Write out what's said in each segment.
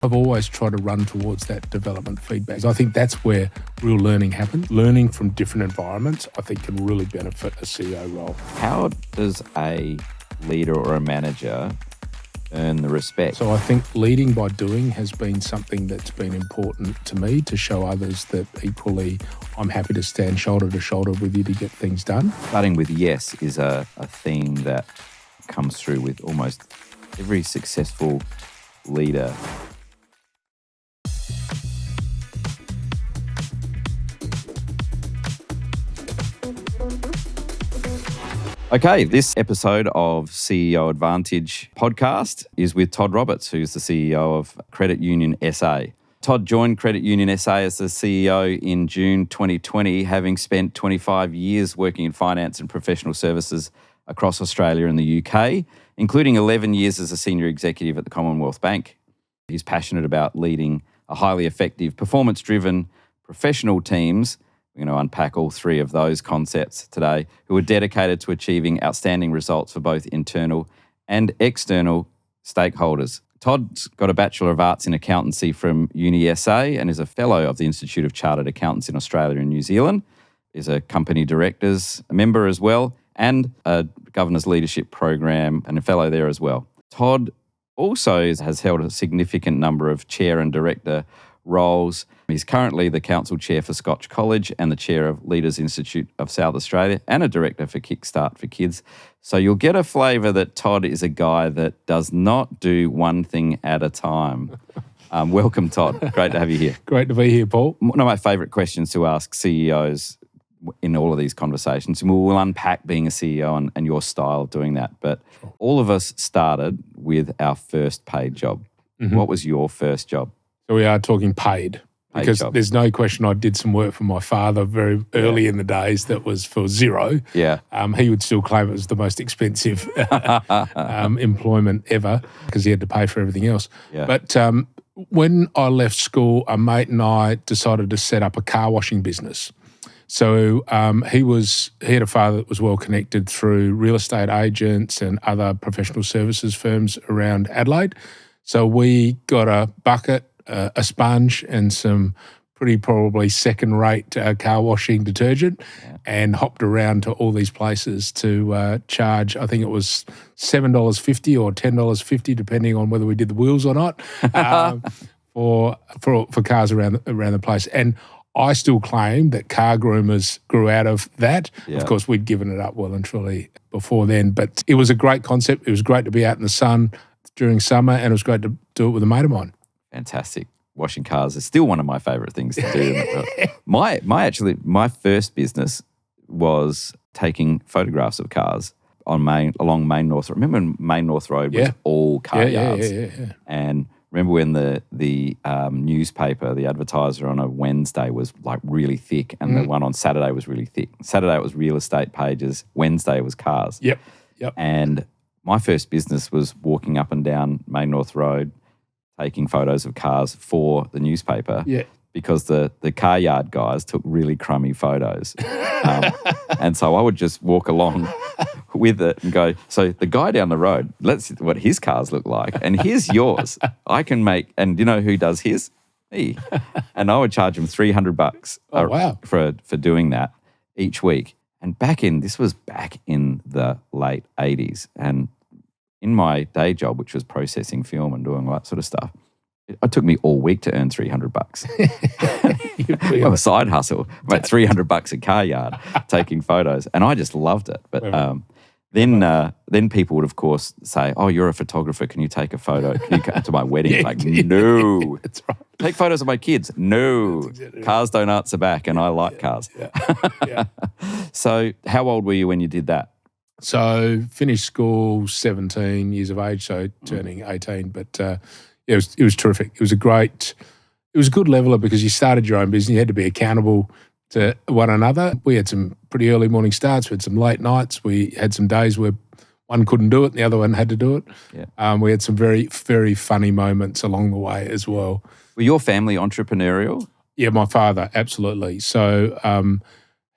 I've always tried to run towards that development feedback. I think that's where real learning happens. Learning from different environments, I think, can really benefit a CEO role. How does a leader or a manager earn the respect? So I think leading by doing has been something that's been important to me, to show others that equally I'm happy to stand shoulder to shoulder with you to get things done. Starting with yes is a theme that comes through with almost every successful leader. Okay, this episode of CEO Advantage podcast is with Todd Roberts, who's the CEO of Credit Union SA. Todd joined Credit Union SA as the CEO in June 2020, having spent 25 years working in finance and professional services across Australia and the UK, including 11 years as a senior executive at the Commonwealth Bank. He's passionate about leading a highly effective, performance-driven professional teams. We're going to unpack all three of those concepts today, who are dedicated to achieving outstanding results for both internal and external stakeholders. Todd's got a Bachelor of Arts in Accountancy from Uni SA and is a Fellow of the Institute of Chartered Accountants in Australia and New Zealand. Is a company directors member as well, and a Governors Leadership Program and a Fellow there as well. Todd also has held a significant number of chair and director roles. He's currently the Council Chair for Scotch College and the Chair of Leaders Institute of South Australia and a Director for Kickstart for Kids. So you'll get a flavour that Todd is a guy that does not do one thing at a time. Welcome, Todd. Great to have you here. Great to be here, Paul. One of my favourite questions to ask CEOs in all of these conversations, and we'll unpack being a CEO and your style of doing that, but all of us started with our first paid job. Mm-hmm. What was your first job? So we are talking paid because there's no question I did some work for my father very early in the days that was for zero. Yeah. He would still claim it was the most expensive employment ever because he had to pay for everything else. Yeah. But when I left school, a mate and I decided to set up a car washing business. So he had a father that was well connected through real estate agents and other professional services firms around Adelaide. So we got a bucket, a sponge and some pretty probably second-rate car washing detergent and hopped around to all these places to charge, I think it was $7.50 or $10.50, depending on whether we did the wheels or not, for cars around the place. And I still claim that car groomers grew out of that. Yeah. Of course, we'd given it up well and truly before then, but it was a great concept. It was great to be out in the sun during summer, and it was great to do it with a mate of mine. Fantastic. Washing cars is still one of my favourite things to do. My first business was taking photographs of cars along Main North Road. Remember when Main North Road was all car yards? Yeah. And remember when the newspaper, the advertiser on a Wednesday was like really thick and the one on Saturday was really thick. Saturday it was real estate pages. Wednesday it was cars. Yep. And my first business was walking up and down Main North Road, taking photos of cars for the newspaper because the car yard guys took really crummy photos. And so I would just walk along with it and go, so the guy down the road, let's see what his cars look like. And here's yours. I can make, and you know who does his? Me. And I would charge him $300 for doing that each week. And this was back in the late 80s. And in my day job, which was processing film and doing all that sort of stuff, it took me all week to earn $300. A side hustle, about $300 a car yard, taking photos, and I just loved it. But then people would, of course, say, "Oh, you're a photographer. Can you take a photo? Can you come to my wedding?" No. That's right. Take photos of my kids. No. Exactly cars don't answer back, and I like cars. Yeah. So, how old were you when you did that? So finished school 17 years of age, so turning 18. But it was terrific. It was a good leveler because you started your own business. You had to be accountable to one another. We had some pretty early morning starts. We had some late nights. We had some days where one couldn't do it and the other one had to do it. Yeah. We had some very, very funny moments along the way as well. Were your family entrepreneurial? Yeah, my father, absolutely. So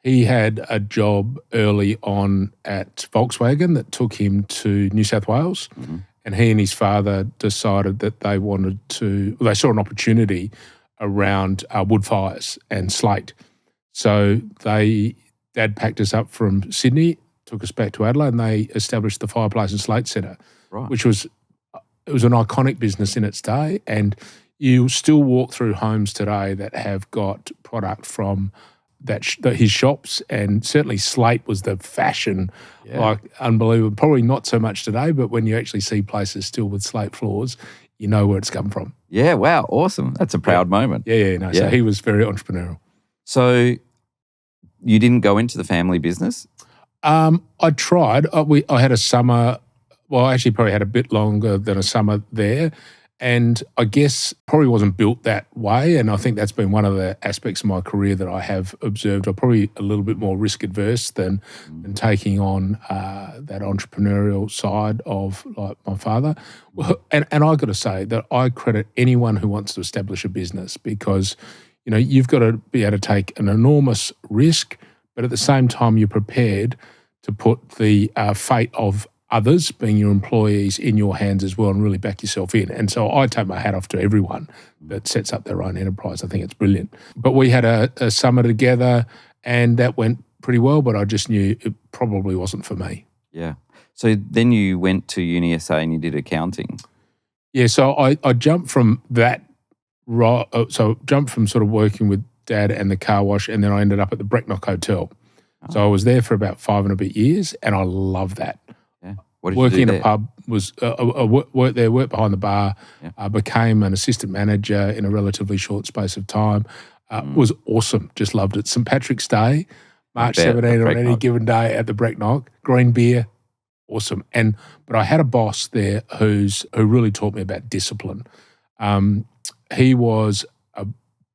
he had a job early on at Volkswagen that took him to New South Wales. Mm-hmm. And he and his father decided that they saw an opportunity around wood fires and slate. So Dad packed us up from Sydney, took us back to Adelaide, and they established the Fireplace and Slate Centre, Right. which was an iconic business in its day. And you still walk through homes today that have got product from his shops, and certainly slate was the fashion, like unbelievable. Probably not so much today, but when you actually see places still with slate floors, you know where it's come from. Yeah, wow, awesome. That's a proud moment. So he was very entrepreneurial. So you didn't go into the family business? I tried. I had a summer. Well, I actually probably had a bit longer than a summer there. And I guess probably wasn't built that way. And I think that's been one of the aspects of my career that I have observed. I'm probably a little bit more risk adverse than taking on that entrepreneurial side of like my father. And I got to say that I credit anyone who wants to establish a business, because, you've got to be able to take an enormous risk, but at the same time you're prepared to put the fate of others, being your employees, in your hands as well, and really back yourself in. And so I take my hat off to everyone that sets up their own enterprise. I think it's brilliant. But we had a summer together, and that went pretty well, but I just knew it probably wasn't for me. Yeah. So then you went to Uni SA and you did accounting. Yeah. So I jumped from that, jumped from sort of working with Dad and the car wash, and then I ended up at the Brecknock Hotel. Oh. So I was there for about 5 and a bit years, and I love that. What did working you do in a pub was worked there, worked behind the bar, became an assistant manager in a relatively short space of time. Was awesome, just loved it. St Patrick's Day, March 17 on any given day at the Brecknock, green beer, awesome. But I had a boss there who really taught me about discipline. He was a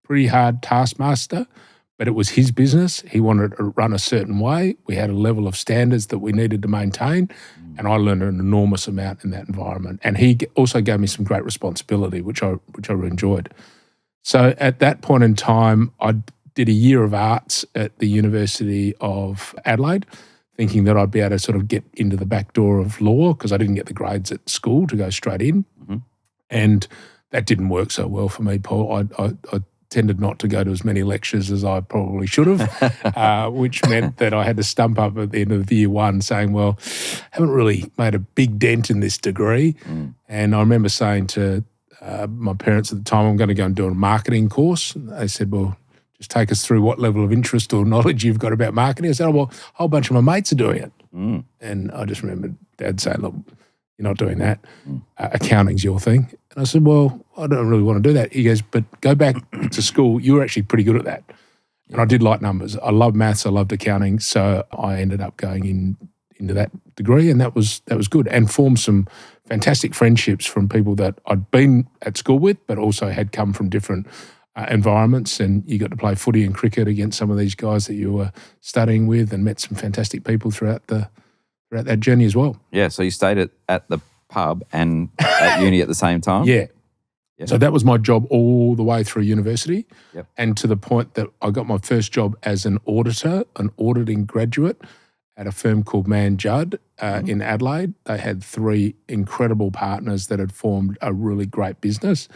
pretty hard taskmaster, but it was his business. He wanted to run a certain way. We had a level of standards that we needed to maintain, and I learned an enormous amount in that environment. And he also gave me some great responsibility, which I really enjoyed. So at that point in time, I did a year of arts at the University of Adelaide, thinking that I'd be able to sort of get into the back door of law, because I didn't get the grades at school to go straight in. Mm-hmm. And that didn't work so well for me, Paul. I tended not to go to as many lectures as I probably should have, which meant that I had to stump up at the end of year one saying, well, haven't really made a big dent in this degree. And I remember saying to my parents at the time, I'm going to go and do a marketing course. And they said, well, just take us through what level of interest or knowledge you've got about marketing. I said, oh, well, a whole bunch of my mates are doing it. And I just remember Dad saying, look, you're not doing that. Accounting's your thing. And I said, well, I don't really want to do that. He goes, but go back to school. You were actually pretty good at that. And I did like numbers. I loved maths. I loved accounting. So I ended up going into that degree, and that was good, and formed some fantastic friendships from people that I'd been at school with, but also had come from different environments. And you got to play footy and cricket against some of these guys that you were studying with, and met some fantastic people throughout that journey as well. Yeah, so you stayed at the pub and at uni at the same time? Yeah. So that was my job all the way through university, and to the point that I got my first job as an auditor, an auditing graduate at a firm called Mann Judd in Adelaide. They had 3 incredible partners that had formed a really great business,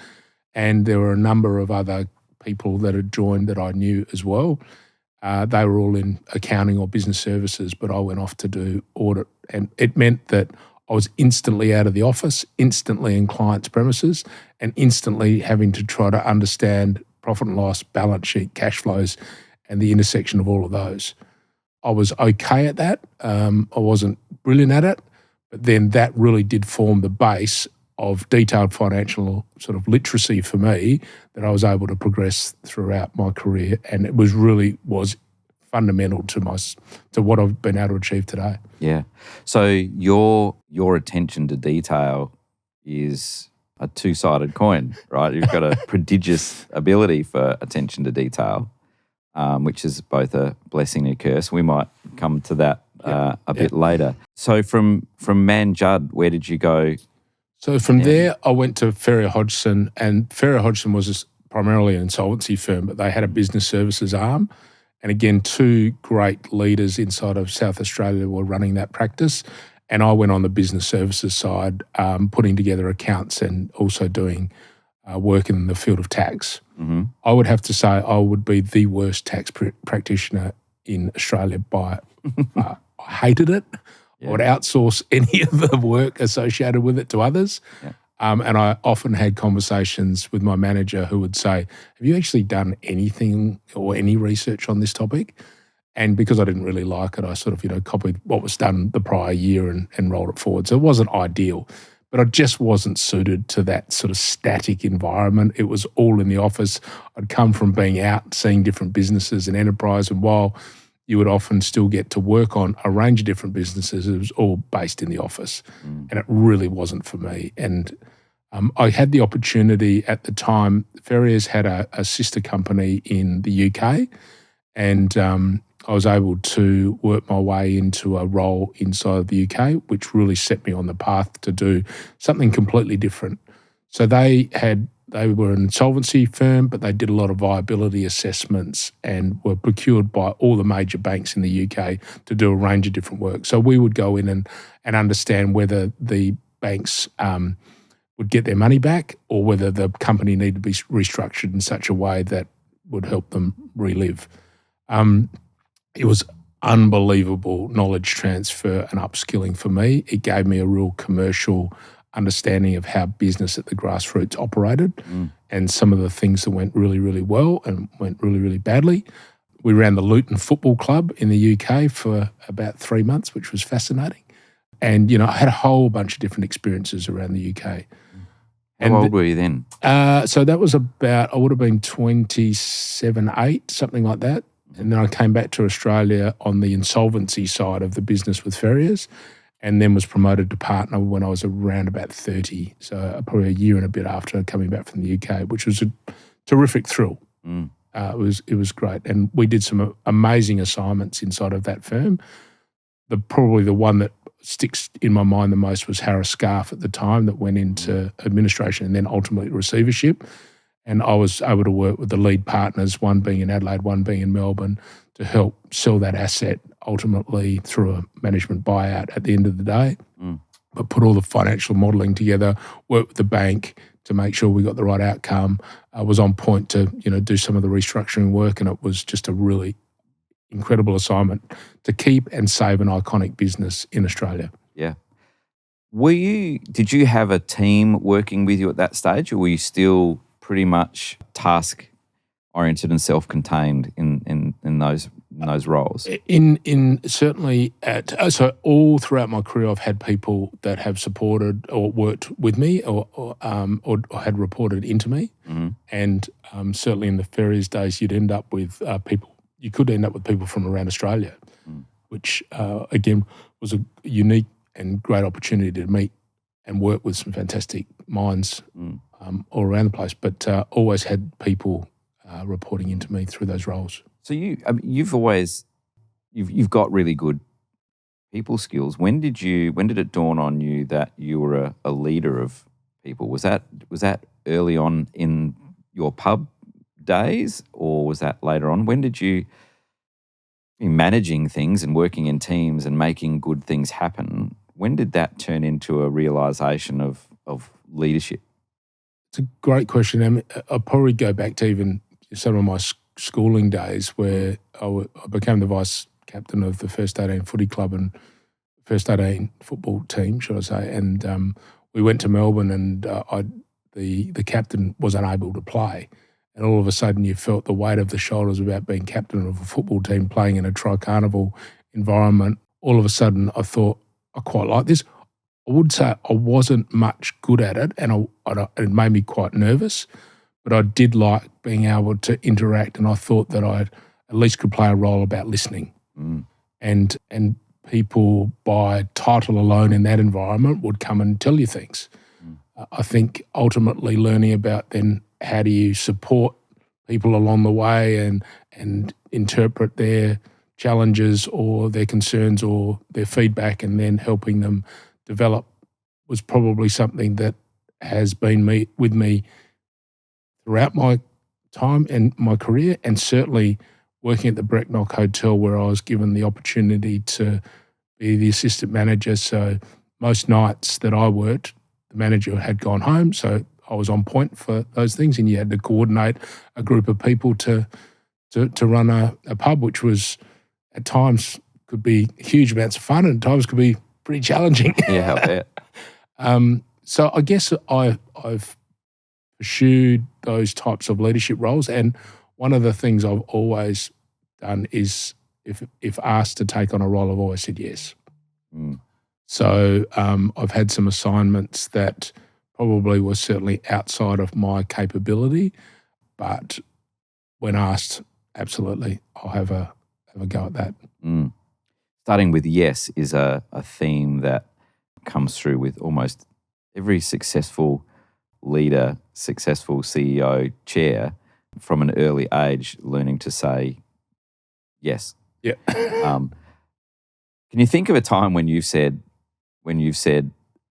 and there were a number of other people that had joined that I knew as well. They were all in accounting or business services, but I went off to do audit, and it meant that I was instantly out of the office, instantly in clients' premises, and instantly having to try to understand profit and loss, balance sheet, cash flows, and the intersection of all of those. I was okay at that. I wasn't brilliant at it, but then that really did form the base of detailed financial sort of literacy for me that I was able to progress throughout my career, and it was fundamental to what I've been able to achieve today. Yeah. So your attention to detail is a two-sided coin, right? You've got a prodigious ability for attention to detail, which is both a blessing and a curse. We might come to that a bit later. So from Mann Judd, where did you go? So from there, I went to Ferrier Hodgson, and Ferrier Hodgson was primarily an insolvency firm, but they had a business services arm. And again, 2 great leaders inside of South Australia were running that practice. And I went on the business services side, putting together accounts and also doing work in the field of tax. Mm-hmm. I would have to say I would be the worst tax practitioner in Australia by I hated it. Yeah. I would outsource any of the work associated with it to others. Yeah. And I often had conversations with my manager who would say, have you actually done anything or any research on this topic? And because I didn't really like it, I sort of, copied what was done the prior year and rolled it forward. So it wasn't ideal, but I just wasn't suited to that sort of static environment. It was all in the office. I'd come from being out, seeing different businesses and enterprise, and while you would often still get to work on a range of different businesses, it was all based in the office. And it really wasn't for me. And I had the opportunity at the time. Ferriers had a sister company in the UK, and I was able to work my way into a role inside of the UK, which really set me on the path to do something completely different. So they were an insolvency firm, but they did a lot of viability assessments and were procured by all the major banks in the UK to do a range of different work. So we would go in and understand whether the banks would get their money back or whether the company needed to be restructured in such a way that would help them relive. It was unbelievable knowledge transfer and upskilling for me. It gave me a real commercial understanding of how business at the grassroots operated and some of the things that went really, really well and went really, really badly. We ran the Luton Football Club in the UK for about 3 months, which was fascinating. And, I had a whole bunch of different experiences around the UK. How old were you then? So that was I would have been 27, 8, something like that. And then I came back to Australia on the insolvency side of the business with Ferriers, and then was promoted to partner when I was around about 30. So probably a year and a bit after coming back from the UK, which was a terrific thrill. It was great. And we did some amazing assignments inside of that firm. Probably the one that sticks in my mind the most was Harris Scarf at the time, that went into administration and then ultimately receivership. And I was able to work with the lead partners, one being in Adelaide, one being in Melbourne, to help sell that asset ultimately through a management buyout at the end of the day. But put all the financial modelling together, work with the bank to make sure we got the right outcome. I was on point to do some of the restructuring work, and it was just a really incredible assignment to keep and save an iconic business in Australia. Yeah. Did you have a team working with you at that stage, or were you still pretty much task-oriented and self-contained in those roles? In certainly so all throughout my career, I've had people that have supported or worked with me or had reported into me, and certainly in the Ferriers days, you'd end up with people. You could end up with people from around Australia, which again was a unique and great opportunity to meet and work with some fantastic minds all around the place, but always had people reporting into me through those roles. So you've got really good people skills. When did it dawn on you that you were a leader of people? Was that early on in your pub days, or was that later on? When did you be managing things and working in teams and making good things happen? When did that turn into a realisation of leadership? It's a great question. I mean, I'll probably go back to even some of my schooling days where I became the vice captain of the First 18 Footy Club and First 18 football team, should I say. And we went to Melbourne, and the captain was unable to play. And all of a sudden you felt the weight of the shoulders about being captain of a football team playing in a tri-carnival environment. All of a sudden I thought, I quite like this. I would say I wasn't much good at it, and it made me quite nervous, but I did like being able to interact, and I thought that I at least could play a role about listening. And people by title alone in that environment would come and tell you things. I think ultimately learning about then how do you support people along the way and interpret their challenges or their concerns or their feedback, and then helping them develop was probably something that has been with me throughout my time and my career, and certainly working at the Brecknock Hotel, where I was given the opportunity to be the assistant manager. So most nights that I worked, the manager had gone home, so I was on point for those things, and you had to coordinate a group of people to run a pub, which was at times could be huge amounts of fun and at times could be pretty challenging. Yeah, I bet. So I guess I've pursued those types of leadership roles, and one of the things I've always done is if asked to take on a role, I've always said yes. Mm. So I've had some assignments that probably were certainly outside of my capability, but when asked, absolutely, I'll have a go at that. Mm. Starting with yes is a theme that comes through with almost every successful leader, successful CEO, chair, from an early age, learning to say yes. Yeah. Can you think of a time when you've said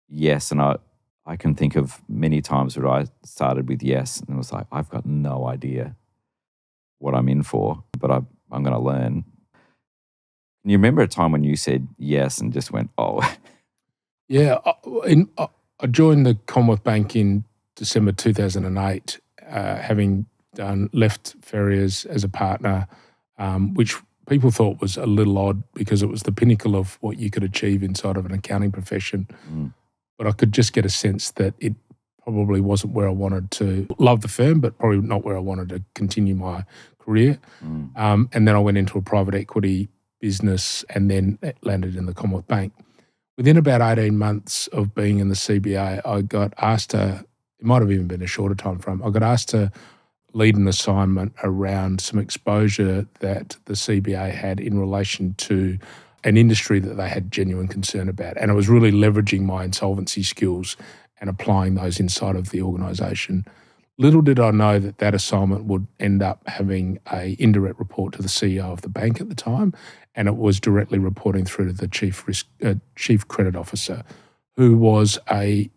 yes? And I can think of many times where I started with yes and it was like, I've got no idea what I'm in for, but I'm going to learn. Can you remember a time when you said yes and just went, oh? Yeah. I joined the Commonwealth Bank in December 2008, having left Ferriers as a partner, which people thought was a little odd because it was the pinnacle of what you could achieve inside of an accounting profession. Mm. But I could just get a sense that it probably wasn't where I wanted to love the firm, but probably not where I wanted to continue my career. Mm. And then I went into a private equity business and then landed in the Commonwealth Bank. Within about 18 months of being in the CBA, I got asked to, it might have even been a shorter time frame, I got asked to lead an assignment around some exposure that the CBA had in relation to an industry that they had genuine concern about. And it was really leveraging my insolvency skills and applying those inside of the organisation. Little did I know that that assignment would end up having an indirect report to the CEO of the bank at the time, and it was directly reporting through to the chief credit officer, who was a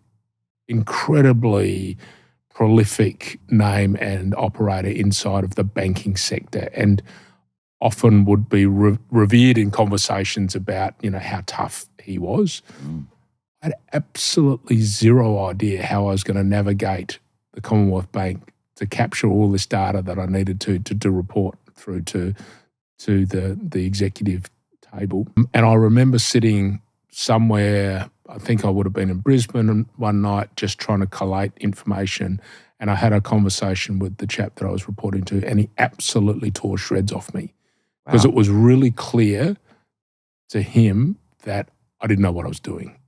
incredibly prolific name and operator inside of the banking sector, and often would be revered in conversations about, how tough he was. Mm. I had absolutely zero idea how I was going to navigate the Commonwealth Bank to capture all this data that I needed to report through to the executive table. And I remember sitting somewhere, I think I would have been in Brisbane one night, just trying to collate information. And I had a conversation with the chap that I was reporting to, and he absolutely tore shreds off me because it was really clear to him that I didn't know what I was doing.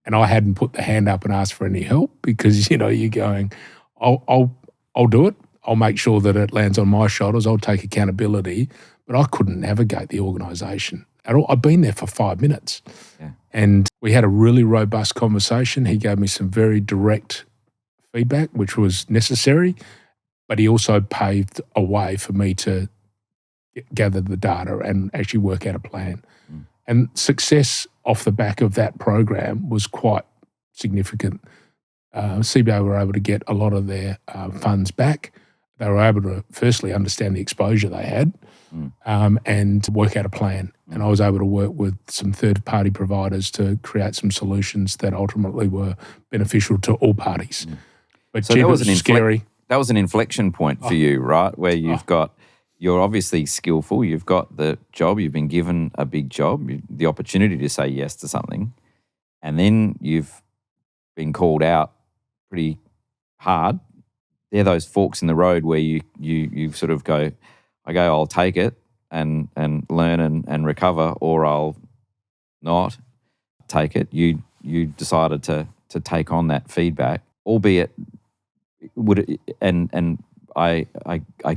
And I hadn't put the hand up and asked for any help because, you're going, I'll do it. I'll make sure that it lands on my shoulders. I'll take accountability. But I couldn't navigate the organisation at all. I'd been there for 5 minutes. Yeah. And we had a really robust conversation. He gave me some very direct feedback, which was necessary. But he also paved a way for me to gather the data and actually work out a plan. Mm. And success off the back of that program was quite significant. CBA were able to get a lot of their funds back. They were able to firstly understand the exposure they had and work out a plan. And I was able to work with some third-party providers to create some solutions that ultimately were beneficial to all parties. But so that was scary. That was an inflection point for you, right? Where you're obviously skillful, you've got the job, you've been given a big job, the opportunity to say yes to something, and then you've been called out pretty hard. They're those forks in the road where you sort of go, okay, I'll take it and learn and recover, or I'll not take it. You decided to take on that feedback, albeit I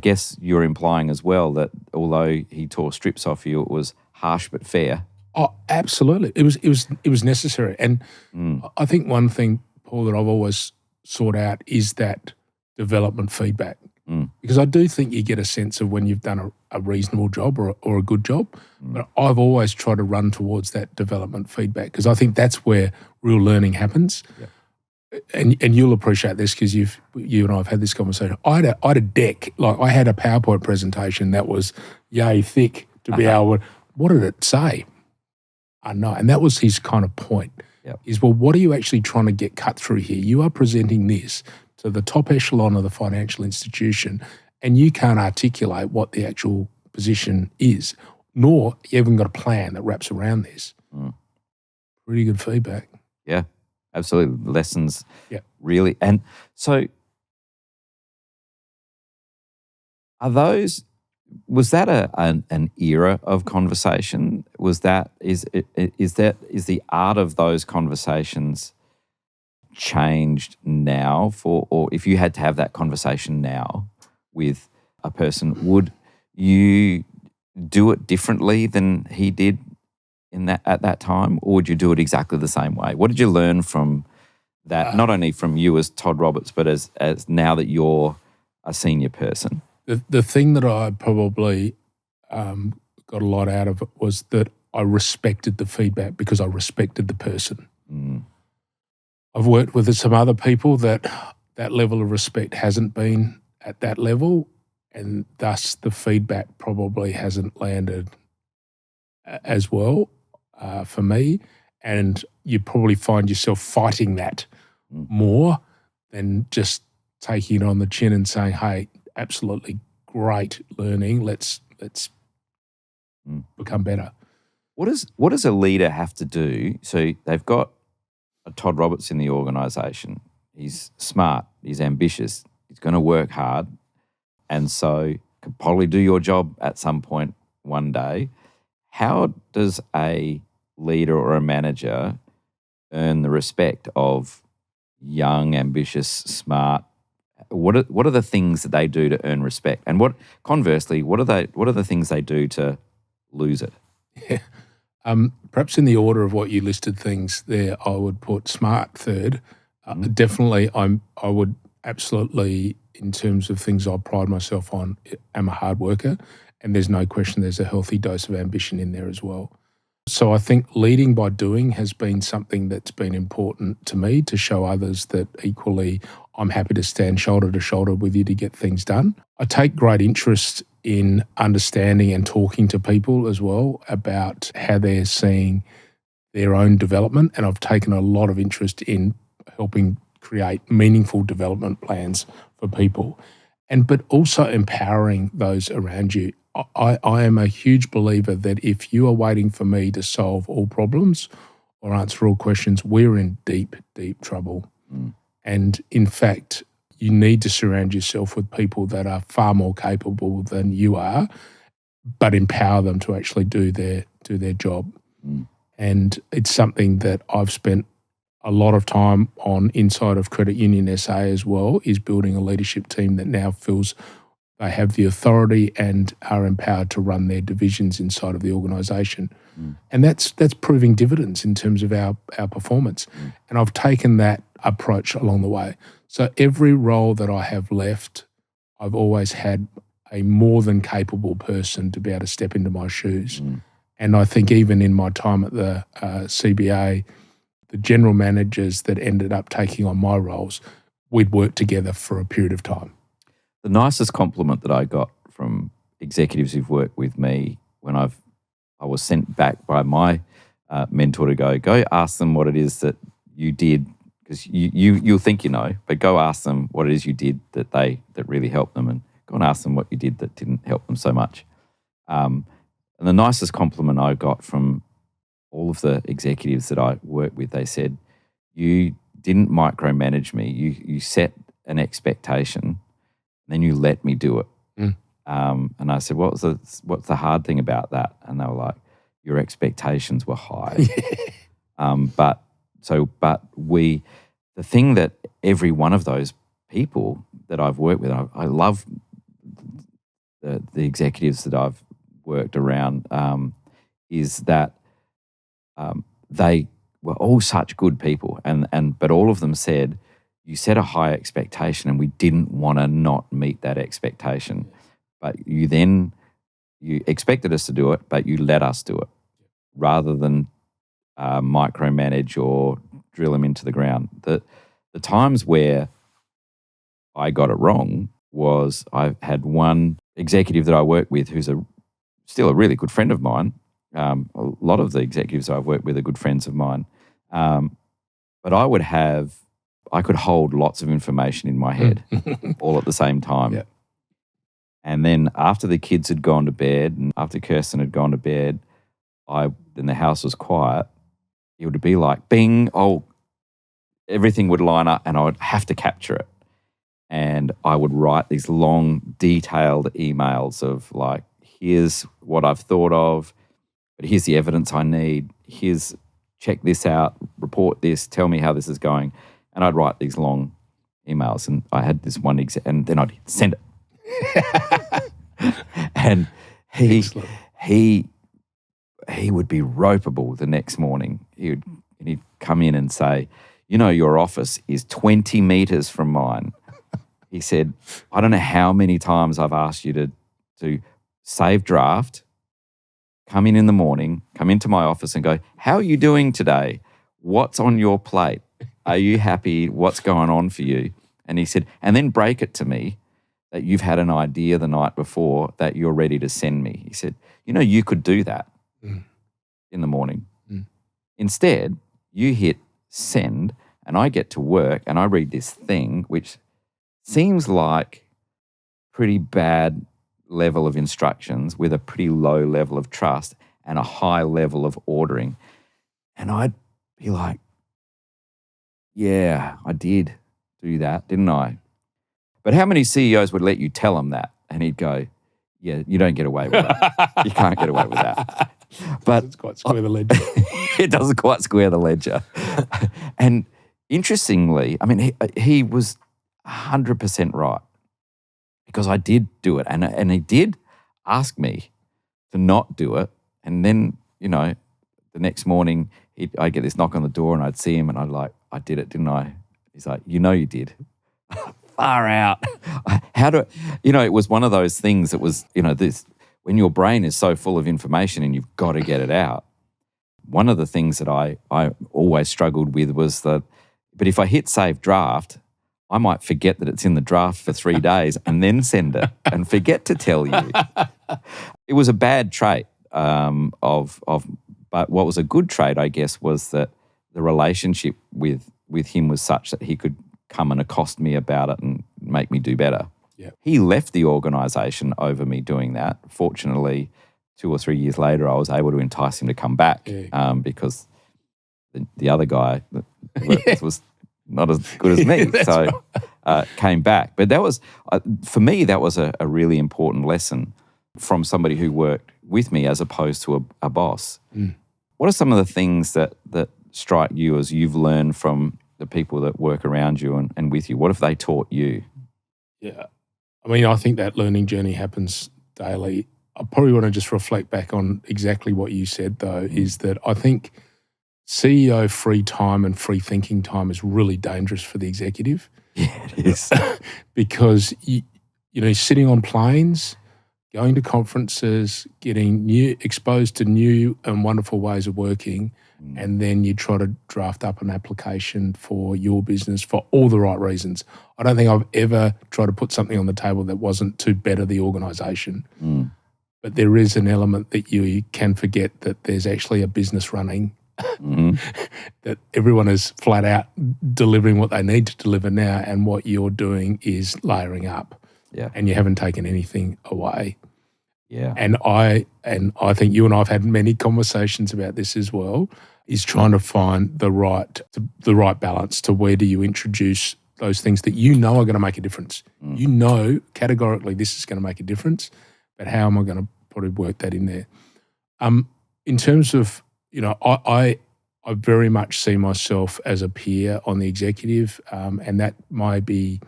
guess you're implying as well that although he tore strips off you, it was harsh but fair. Oh, absolutely. It was necessary. And I think one thing, Paul, that I've always sought out is that development feedback. Because I do think you get a sense of when you've done a reasonable job or a good job. But I've always tried to run towards that development feedback because I think that's where real learning happens. Yep. And you'll appreciate this because you and I have had this conversation. I had a deck, like I had a PowerPoint presentation that was yay thick to be able to, what did it say? I know. And that was his kind of point. Yep. Is, well, what are you actually trying to get cut through here? You are presenting this to the top echelon of the financial institution, and you can't articulate what the actual position is, nor you even got a plan that wraps around this. Pretty good feedback. Yeah, absolutely. Lessons, Yeah. really. And so was that an era of conversation? Is the art of those conversations changed now or if you had to have that conversation now with a person, would you do it differently than he did at that time, or would you do it exactly the same way? What did you learn from that, not only from you as Todd Roberts, but as now that you're a senior person? The thing that I probably got a lot out of it was that I respected the feedback because I respected the person. I've worked with some other people that level of respect hasn't been at that level, and thus the feedback probably hasn't landed as well for me. And you probably find yourself fighting that more than just taking it on the chin and saying, hey, absolutely great learning, let's become better. What does a leader have to do? So they've got a Todd Roberts in the organisation. He's smart, he's ambitious, he's going to work hard, and so could probably do your job at some point one day. How does a leader or a manager earn the respect of young, ambitious, smart? What are the things that they do to earn respect? And conversely, what are the things they do to lose it? Yeah. Perhaps in the order of what you listed things there, I would put smart third. Definitely, I would absolutely, in terms of things I pride myself on, am a hard worker, and there's no question there's a healthy dose of ambition in there as well. So I think leading by doing has been something that's been important to me, to show others that equally I'm happy to stand shoulder to shoulder with you to get things done. I take great interest in understanding and talking to people as well about how they're seeing their own development, and I've taken a lot of interest in helping create meaningful development plans for people, but also empowering those around you. I am a huge believer that if you are waiting for me to solve all problems or answer all questions, we're in deep, deep trouble. And in fact, you need to surround yourself with people that are far more capable than you are, but empower them to actually do their job. And it's something that I've spent a lot of time on inside of Credit Union SA as well, is building a leadership team that now feels they have the authority and are empowered to run their divisions inside of the organisation. And that's proving dividends in terms of our performance. And I've taken that approach along the way. So every role that I have left, I've always had a more than capable person to be able to step into my shoes. And I think even in my time at the CBA, the general managers that ended up taking on my roles, we'd worked together for a period of time. The nicest compliment that I got from executives who've worked with me when I was sent back by my mentor to go ask them what it is that you did, because you'll think you know, but go ask them what it is you did that really helped them, and go and ask them what you did that didn't help them so much. And the nicest compliment I got from all of the executives that I worked with, they said, you didn't micromanage me. You set an expectation, and then you let me do it. And I said, what's the hard thing about that? And they were like, your expectations were high. But the thing that every one of those people that I've worked with, I love the executives that I've worked around, is that they were all such good people, but all of them said, you set a high expectation and we didn't want to not meet that expectation. But you expected us to do it, but you let us do it rather than micromanage or drill them into the ground. The times where I got it wrong was I had one executive that I worked with who's still a really good friend of mine, A lot of the executives I've worked with are good friends of mine. But I could hold lots of information in my head all at the same time. Yeah. And then after the kids had gone to bed and after Kirsten had gone to bed, then the house was quiet. It would be like, bing, everything would line up and I would have to capture it. And I would write these long, detailed emails of like, here's what I've thought of, but here's the evidence I need. Check this out, report this, tell me how this is going. And I'd write these long emails. And I had this one and then I'd send it. And he would be ropeable the next morning. He'd come in and say, your office is 20 meters from mine. He said, I don't know how many times I've asked you to save draft, come in the morning, come into my office and go, how are you doing today? What's on your plate? Are you happy? What's going on for you? And he said, and then break it to me that you've had an idea the night before that you're ready to send me. He said, you could do that in the morning. Instead, you hit send and I get to work and I read this thing which seems like pretty bad level of instructions with a pretty low level of trust and a high level of ordering. And I'd be like, yeah, I did do that, didn't I? But how many CEOs would let you tell him that? And he'd go, yeah, you don't get away with that. You can't get away with that. But it's quite square the ledger. It doesn't quite square the ledger. And interestingly, I mean, he was 100% right because I did do it. And he did ask me to not do it. And then, the next morning, I'd get this knock on the door and I'd see him and I'd like, I did it, didn't I? He's like, you did. Far out. It was one of those things that was, this, when your brain is so full of information and you've got to get it out. One of the things that I always struggled with was that, but if I hit save draft, I might forget that it's in the draft for 3 days and then send it and forget to tell you. It was a bad trait but what was a good trait, I guess, was that the relationship with him was such that he could come and accost me about it and make me do better. Yeah. He left the organisation over me doing that. Fortunately, 2 or 3 years later, I was able to entice him to come back because the other guy that was not as good as me. So came back. But that was, for me, that was a really important lesson from somebody who worked with me as opposed to a boss. What are some of the things that strike you as you've learned from the people that work around you and with you? What have they taught you? Yeah. I mean, I think that learning journey happens daily. I probably want to just reflect back on exactly what you said, though, is that I think CEO free time and free thinking time is really dangerous for the executive. Yeah, it is. Because, you're sitting on planes, going to conferences, getting exposed to new and wonderful ways of working, and then you try to draft up an application for your business for all the right reasons. I don't think I've ever tried to put something on the table that wasn't to better the organisation. But there is an element that you can forget that there's actually a business running, that everyone is flat out delivering what they need to deliver now, and what you're doing is layering up. Yeah. And you haven't taken anything away. Yeah. And I think you and I have had many conversations about this as well, is trying to find the right balance to where do you introduce those things that are going to make a difference. Categorically this is going to make a difference, but how am I going to probably work that in there? In terms of, I very much see myself as a peer on the executive, and that might be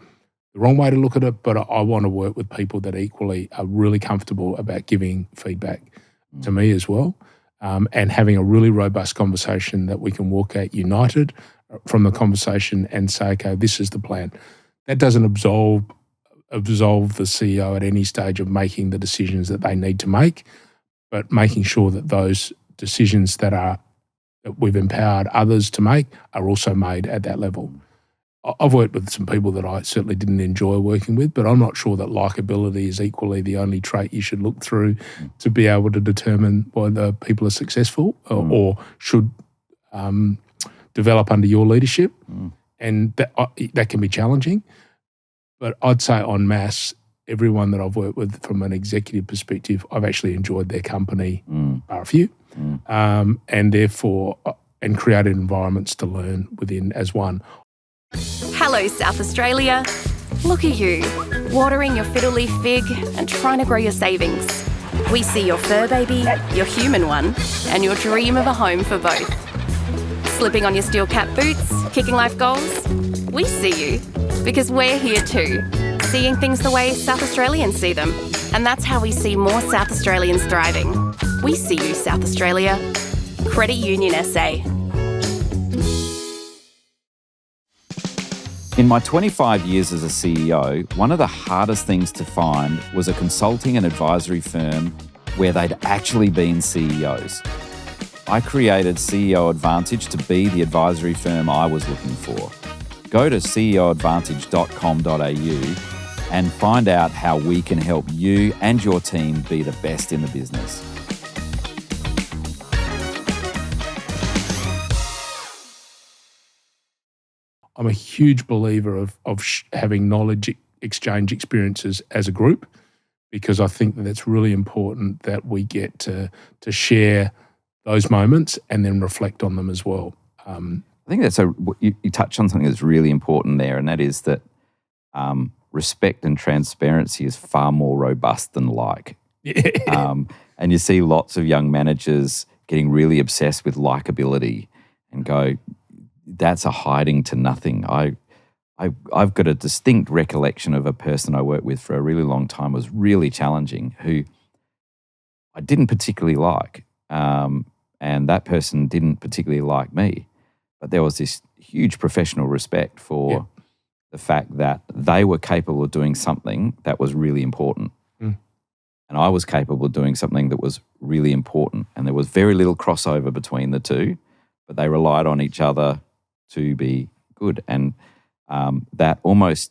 the wrong way to look at it, but I want to work with people that equally are really comfortable about giving feedback to me as well, and having a really robust conversation that we can walk out united from the conversation and say, okay, this is the plan. That doesn't absolve the CEO at any stage of making the decisions that they need to make, but making sure that those decisions that we've empowered others to make are also made at that level. I've worked with some people that I certainly didn't enjoy working with, but I'm not sure that likability is equally the only trait you should look through to be able to determine whether people are successful or should develop under your leadership. And that can be challenging. But I'd say en masse, everyone that I've worked with from an executive perspective, I've actually enjoyed their company, bar a few, and therefore, and created environments to learn within as one. Hello, South Australia. Look at you, watering your fiddle leaf fig and trying to grow your savings. We see your fur baby, your human one, and your dream of a home for both. Slipping on your steel cap boots, kicking life goals? We see you, because we're here too, seeing things the way South Australians see them. And that's how we see more South Australians thriving. We see you, South Australia. Credit Union SA. In my 25 years as a CEO, one of the hardest things to find was a consulting and advisory firm where they'd actually been CEOs. I created CEO Advantage to be the advisory firm I was looking for. Go to ceoadvantage.com.au and find out how we can help you and your team be the best in the business. I'm a huge believer of having knowledge exchange experiences as a group, because I think that it's really important that we get to share those moments and then reflect on them as well. I think you touch on something that's really important there, and that is that respect and transparency is far more robust than like. And you see lots of young managers getting really obsessed with likability and go, that's a hiding to nothing. I've got a distinct recollection of a person I worked with for a really long time, was really challenging, who I didn't particularly like. And that person didn't particularly like me. But there was this huge professional respect for the fact that they were capable of doing something that was really important. And I was capable of doing something that was really important. And there was very little crossover between the two, but they relied on each other to be good. And that almost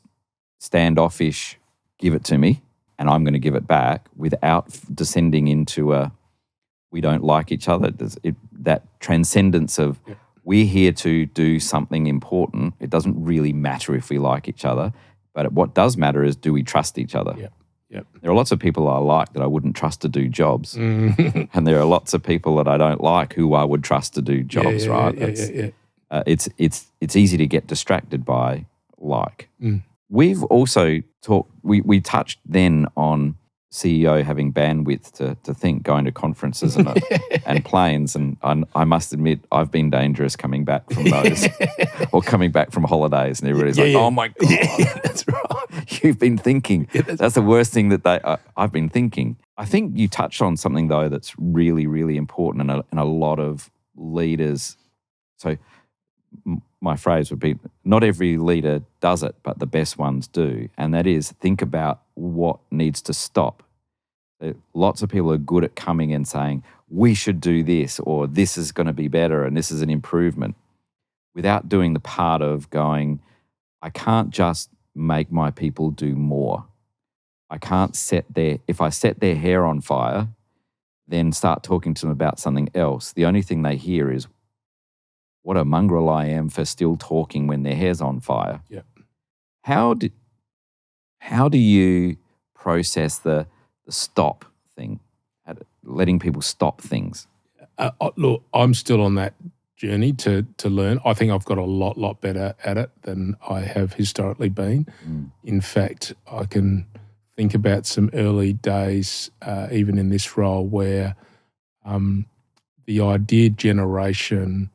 standoffish, give it to me and I'm going to give it back, without descending into we don't like each other. That transcendence of we're here to do something important. It doesn't really matter if we like each other, but what does matter is, do we trust each other? There are lots of people I like that I wouldn't trust to do jobs. And there are lots of people that I don't like who I would trust to do jobs, right? It's easy to get distracted by like. We've also talked, we touched then on CEO having bandwidth to think, going to conferences and planes. And I must admit, I've been dangerous coming back from those or coming back from holidays, and everybody's oh my God, That's right. you've been thinking. That's the worst thing that I've been thinking. I think you touched on something though that's really, really important, and a lot of leaders. So my phrase would be, not every leader does it, but the best ones do. And that is, think about what needs to stop. Lots of people are good at coming and saying, we should do this, or this is going to be better, and this is an improvement, without doing the part of going, I can't just make my people do more. I can't if I set their hair on fire, then start talking to them about something else, the only thing they hear is, what a mongrel I am for still talking when their hair's on fire. How do you process the stop thing, letting people stop things? Look, I'm still on that journey to learn. I think I've got a lot better at it than I have historically been. In fact, I can think about some early days, even in this role, where the idea generation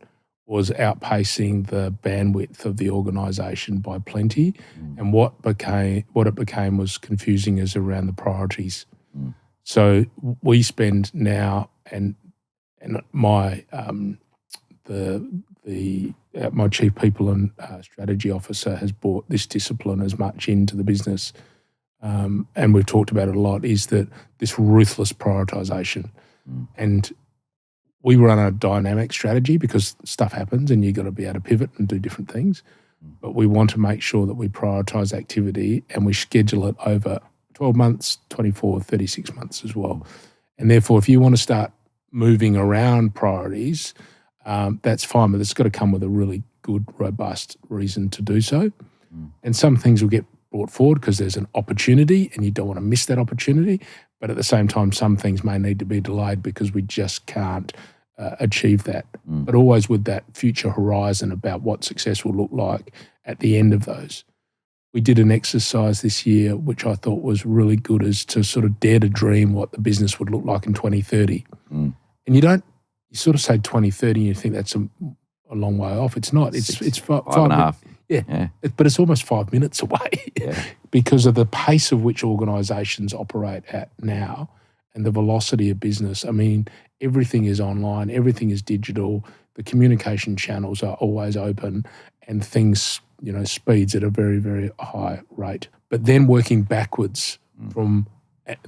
was outpacing the bandwidth of the organisation by plenty, and what it became was confusing us around the priorities. So we spend now, and my my chief people and strategy officer has brought this discipline as much into the business, and we've talked about it a lot, is that this ruthless prioritisation. And we run a dynamic strategy because stuff happens and you've got to be able to pivot and do different things. but we want to make sure that we prioritise activity and we schedule it over 12 months, 24, 36 months as well. And therefore, if you want to start moving around priorities, that's fine, but it's got to come with a really good, robust reason to do so. And some things will get brought forward because there's an opportunity and you don't want to miss that opportunity. But at the same time, some things may need to be delayed because we just can't achieve that. But always with that future horizon about what success will look like at the end of those. We did an exercise this year, which I thought was really good, is to sort of dare to dream what the business would look like in 2030. And you sort of say 2030 and you think that's a long way off. It's not. It's five and a half. Yeah. But it's almost 5 minutes away because of the pace of which organisations operate at now and the velocity of business. I mean, everything is online, everything is digital, the communication channels are always open, and things, speeds at a very, very high rate. But then working backwards from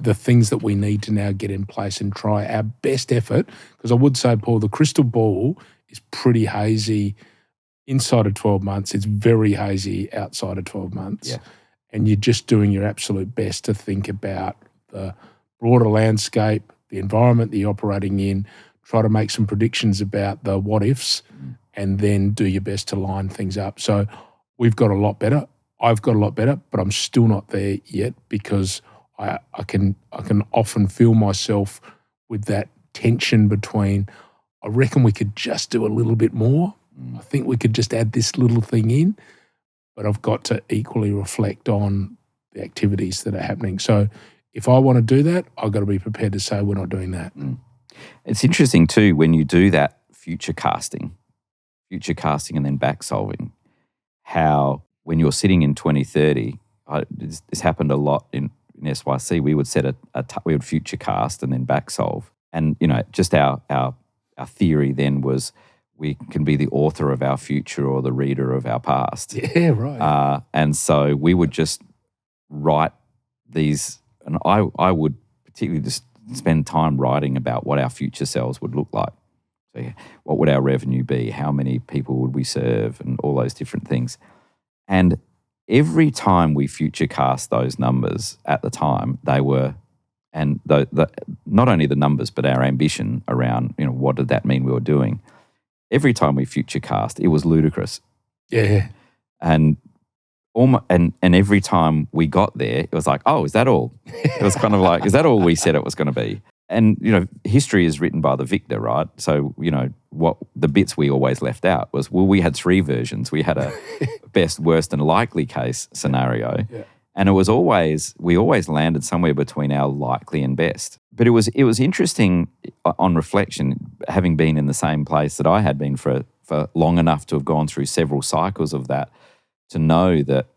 the things that we need to now get in place and try our best effort, because I would say, Paul, the crystal ball is pretty hazy inside of 12 months. It's very hazy outside of 12 months. Yeah. And you're just doing your absolute best to think about the broader landscape, the environment that you're operating in, try to make some predictions about the what ifs, and then do your best to line things up. So we've got a lot better. I've got a lot better, but I'm still not there yet because I can often feel myself with that tension between, I reckon we could just do a little bit more. I think we could just add this little thing in, but I've got to equally reflect on the activities that are happening. So if I want to do that, I've got to be prepared to say we're not doing that. It's interesting too when you do that future casting and then back solving, how when you're sitting in 2030, this happened a lot in SYC. We would set we would future cast and then back solve, and just our theory then was we can be the author of our future or the reader of our past. Yeah, right. And so we would just write these, and I would particularly just spend time writing about what our future selves would look like. So what would our revenue be? How many people would we serve? And all those different things. And every time we future cast those numbers at the time, they were, and not only the numbers, but our ambition around, what did that mean we were doing? Every time we future cast, it was ludicrous. Yeah. And every time we got there, it was like, oh, is that all? It was kind of like, is that all we said it was going to be? And, history is written by the victor, right? So, what the bits we always left out was, we had 3 versions. We had a best, worst, and likely case scenario. Yeah. And we always landed somewhere between our likely and best. But it was interesting on reflection, having been in the same place that I had been for long enough to have gone through several cycles of that, to know that,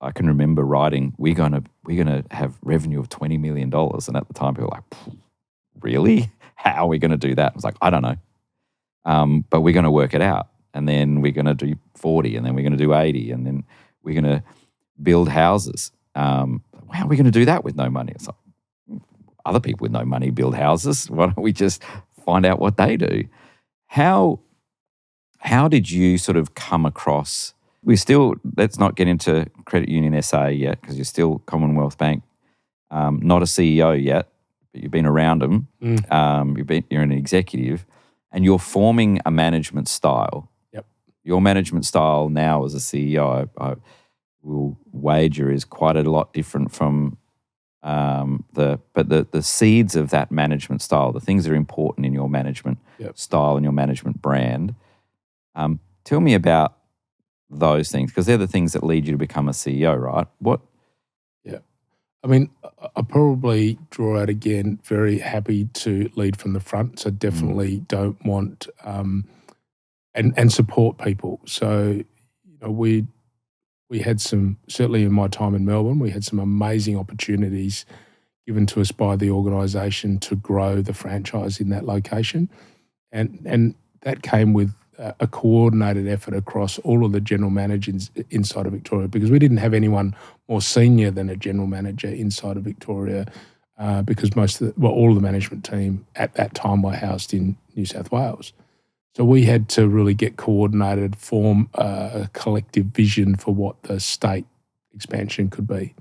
I can remember writing, we're gonna have revenue of $20 million. And at the time people were like, really? How are we gonna do that? I was like, I don't know. But we're gonna work it out. And then we're gonna do 40, and then we're gonna do 80, and then we're gonna build houses. How are we going to do that with no money? It's like, other people with no money build houses. Why don't we just find out what they do? How did you sort of come across? Let's not get into Credit Union SA yet, because you're still Commonwealth Bank, not a CEO yet, but you've been around them. You're an executive, and you're forming a management style. Yep. Your management style now as a CEO, I will wager, is quite a lot different from the seeds of that management style, the things that are important in your management style and your management brand. Tell me about those things, because they're the things that lead you to become a CEO, right? Yeah. I mean, I probably draw out again, very happy to lead from the front. So definitely don't want and support people. So, we had some, certainly in my time in Melbourne, we had some amazing opportunities given to us by the organisation to grow the franchise in that location. And that came with a coordinated effort across all of the general managers inside of Victoria, because we didn't have anyone more senior than a general manager inside of Victoria, because all of the management team at that time were housed in New South Wales. So we had to really get coordinated, form a collective vision for what the state expansion could be,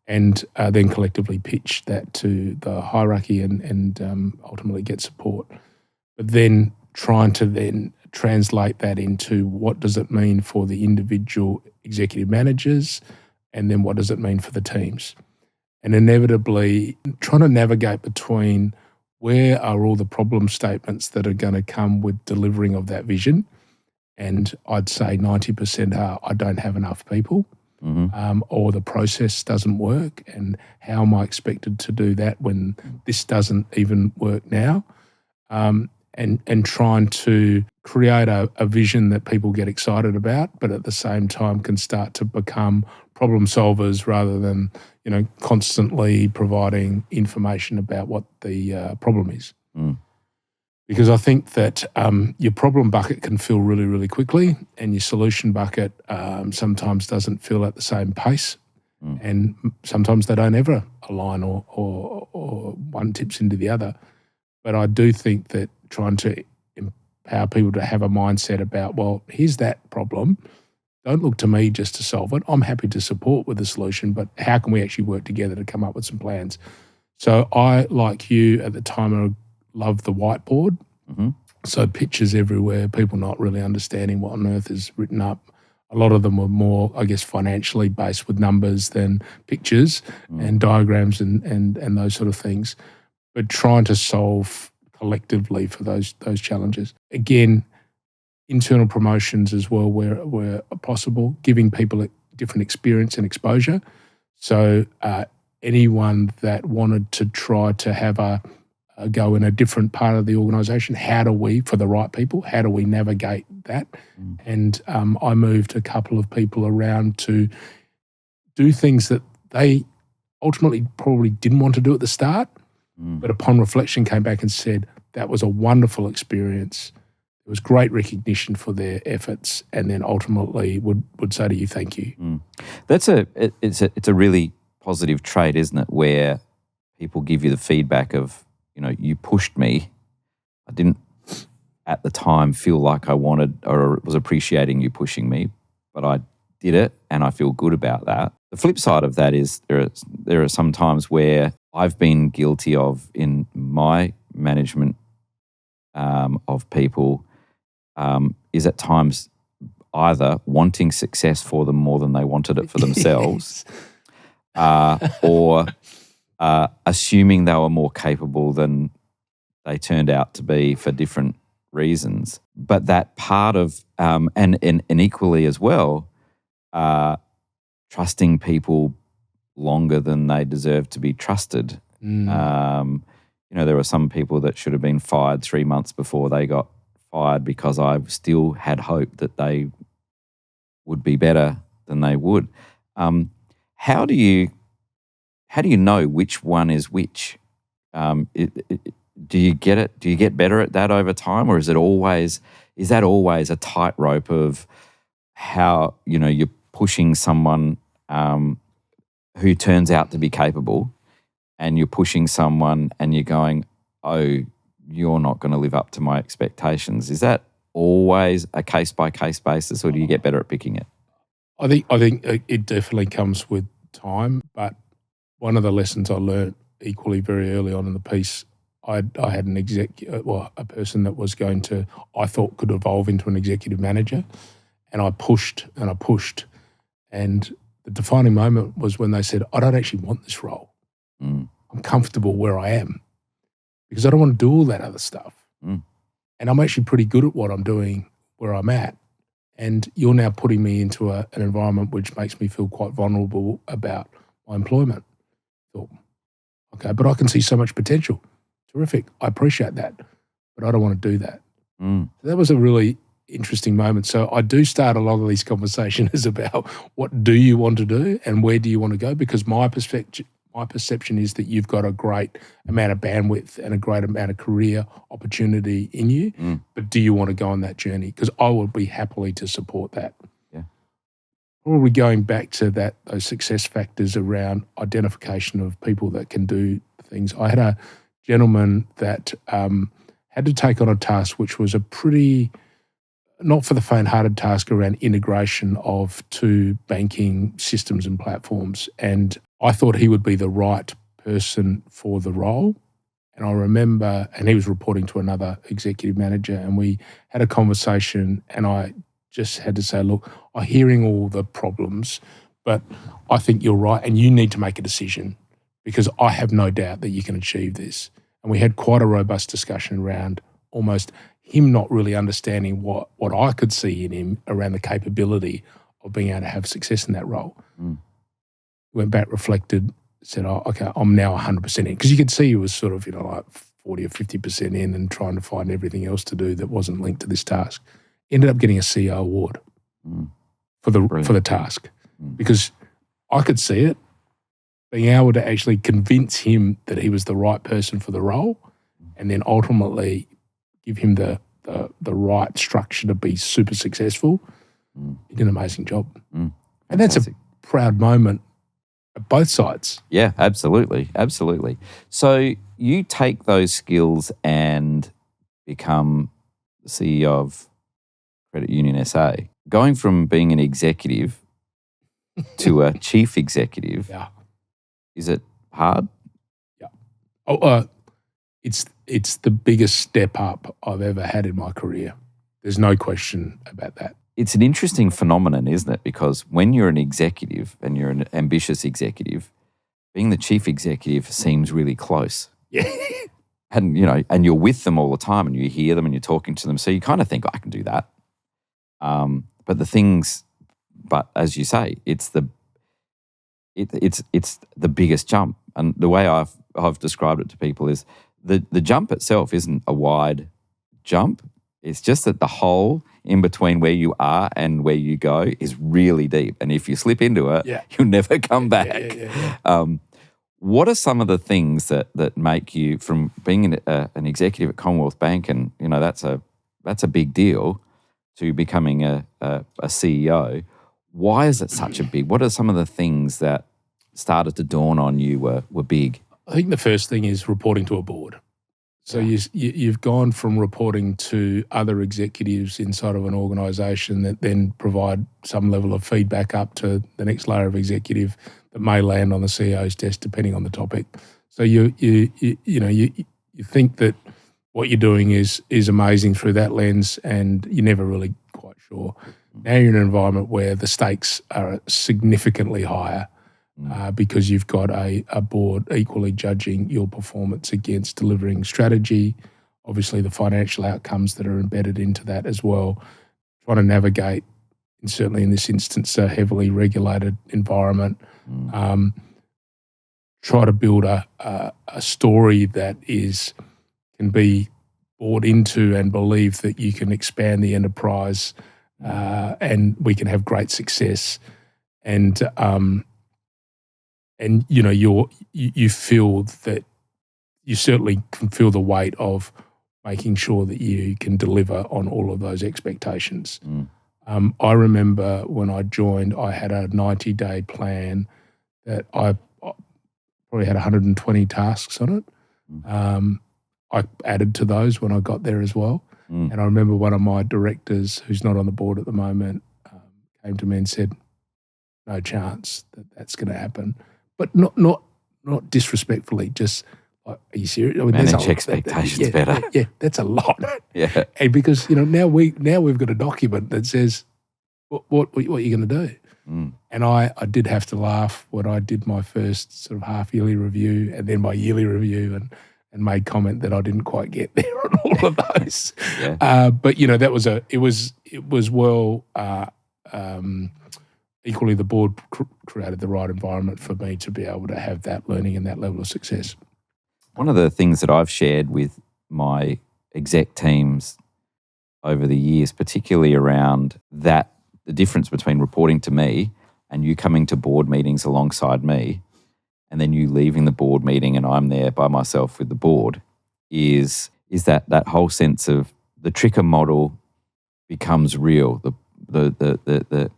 and then collectively pitch that to the hierarchy and ultimately get support. But then trying to then translate that into what does it mean for the individual executive managers, and then what does it mean for the teams? And inevitably trying to navigate between where are all the problem statements that are going to come with delivering of that vision. And I'd say 90% are I don't have enough people, or the process doesn't work, and how am I expected to do that when this doesn't even work now? And trying to create a vision that people get excited about, but at the same time can start to become problem solvers rather than, constantly providing information about what the problem is. Because I think that your problem bucket can fill really, really quickly, and your solution bucket sometimes doesn't fill at the same pace. And sometimes they don't ever align or one tips into the other. But I do think that trying to empower people to have a mindset about, well, here's that problem. Don't look to me just to solve it. I'm happy to support with the solution, but how can we actually work together to come up with some plans? So I, like you at the time, I loved the whiteboard. So pictures everywhere, people not really understanding what on earth is written up. A lot of them were more, I guess, financially based with numbers than pictures and diagrams and those sort of things. But trying to solve collectively for those challenges. Again, internal promotions as well where possible, giving people a different experience and exposure. So anyone that wanted to try to have a go in a different part of the organisation, how do we, for the right people, how do we navigate that? And I moved a couple of people around to do things that they ultimately probably didn't want to do at the start, but upon reflection came back and said, that was a wonderful experience. It was great recognition for their efforts, and then ultimately would say to you, thank you. It's a really positive trait, isn't it, where people give you the feedback of, you pushed me. I didn't at the time feel like I wanted or was appreciating you pushing me, but I did it and I feel good about that. The flip side of that is there are some times where I've been guilty of in my management of people is at times either wanting success for them more than they wanted it for themselves, or assuming they were more capable than they turned out to be for different reasons. But that part of, and equally as well, trusting people longer than they deserve to be trusted. There were some people that should have been fired 3 months before they got fired because I still had hope that they would be better than they would. How do you know which one is which? Do you get it? Do you get better at that over time, or is that always a tightrope of how you're pushing someone who turns out to be capable, and you're pushing someone and you're going, oh, you're not going to live up to my expectations? Is that always a case by case basis, or do you get better at picking it? I think it definitely comes with time, but one of the lessons I learned equally very early on in the piece, I had a person that was going to, I thought could evolve into an executive manager, and I pushed and I pushed, and the defining moment was when they said, I don't actually want this role. I'm comfortable where I am because I don't want to do all that other stuff. And I'm actually pretty good at what I'm doing where I'm at. And you're now putting me into an environment which makes me feel quite vulnerable about my employment. Thought, okay, but I can see so much potential. Terrific. I appreciate that, but I don't want to do that. So that was a really interesting moment. So I do start a lot of these conversations about what do you want to do and where do you want to go? Because my perception is that you've got a great amount of bandwidth and a great amount of career opportunity in you, but do you want to go on that journey? Because I would be happily to support that. Yeah. Probably going back to those success factors around identification of people that can do things. I had a gentleman that had to take on a task which was a pretty, not for the faint-hearted task around integration of two banking systems and platforms. And I thought he would be the right person for the role. And I remember, and he was reporting to another executive manager, and we had a conversation, and I just had to say, look, I'm hearing all the problems, but I think you're right, and you need to make a decision because I have no doubt that you can achieve this. And we had quite a robust discussion around almost him not really understanding what I could see in him around the capability of being able to have success in that role. Went back, reflected, said, oh, okay, I'm now 100% in. Because you could see he was sort of, like 40 or 50% in and trying to find everything else to do that wasn't linked to this task. Ended up getting a CEO award for the task because I could see it, being able to actually convince him that he was the right person for the role and then ultimately give him the right structure to be super successful. He did an amazing job. And that's a proud moment at both sides. Yeah, absolutely. Absolutely. So you take those skills and become the CEO of Credit Union SA. Going from being an executive to a chief executive, is it hard? Yeah. It's the biggest step up I've ever had in my career. There's no question about that. It's an interesting phenomenon, isn't it? Because when you're an executive and you're an ambitious executive, being the chief executive seems really close. Yeah. And, and you're with them all the time and you hear them and you're talking to them. So you kind of think, I can do that. But as you say, it's the biggest jump. And the way I've described it to people is the jump itself isn't a wide jump. It's just that the hole in between where you are and where you go is really deep. And if you slip into it, you'll never come back. What are some of the things that make you, from being an executive at Commonwealth Bank, and that's a big deal, to becoming a CEO? Why is it such a big? What are some of the things that started to dawn on you were big? I think the first thing is reporting to a board. So you've gone from reporting to other executives inside of an organisation that then provide some level of feedback up to the next layer of executive that may land on the CEO's desk depending on the topic. So you think that what you're doing is amazing through that lens, and you're never really quite sure. Now you're in an environment where the stakes are significantly higher. Because you've got a board equally judging your performance against delivering strategy, obviously the financial outcomes that are embedded into that as well, trying to navigate, and certainly in this instance, a heavily regulated environment, try to build a story that can be bought into and believe that you can expand the enterprise and we can have great success. And you feel that you certainly can feel the weight of making sure that you can deliver on all of those expectations. I remember when I joined, I had a 90-day plan that I probably had 120 tasks on it. I added to those when I got there as well. And I remember one of my directors, who's not on the board at the moment, came to me and said, no chance that that's going to happen. But not disrespectfully, just like, are you serious? I mean, manage expectations better. Yeah, that's a lot. Yeah, and because now we've got a document that says what you're going to do. And I did have to laugh when I did my first sort of half-yearly review and then my yearly review and made comment that I didn't quite get there on all of those. But that was it was well. Equally, the board created the right environment for me to be able to have that learning and that level of success. One of the things that I've shared with my exec teams over the years, particularly around the difference between reporting to me and you coming to board meetings alongside me, and then you leaving the board meeting and I'm there by myself with the board, is that whole sense of the Tricker model becomes real. The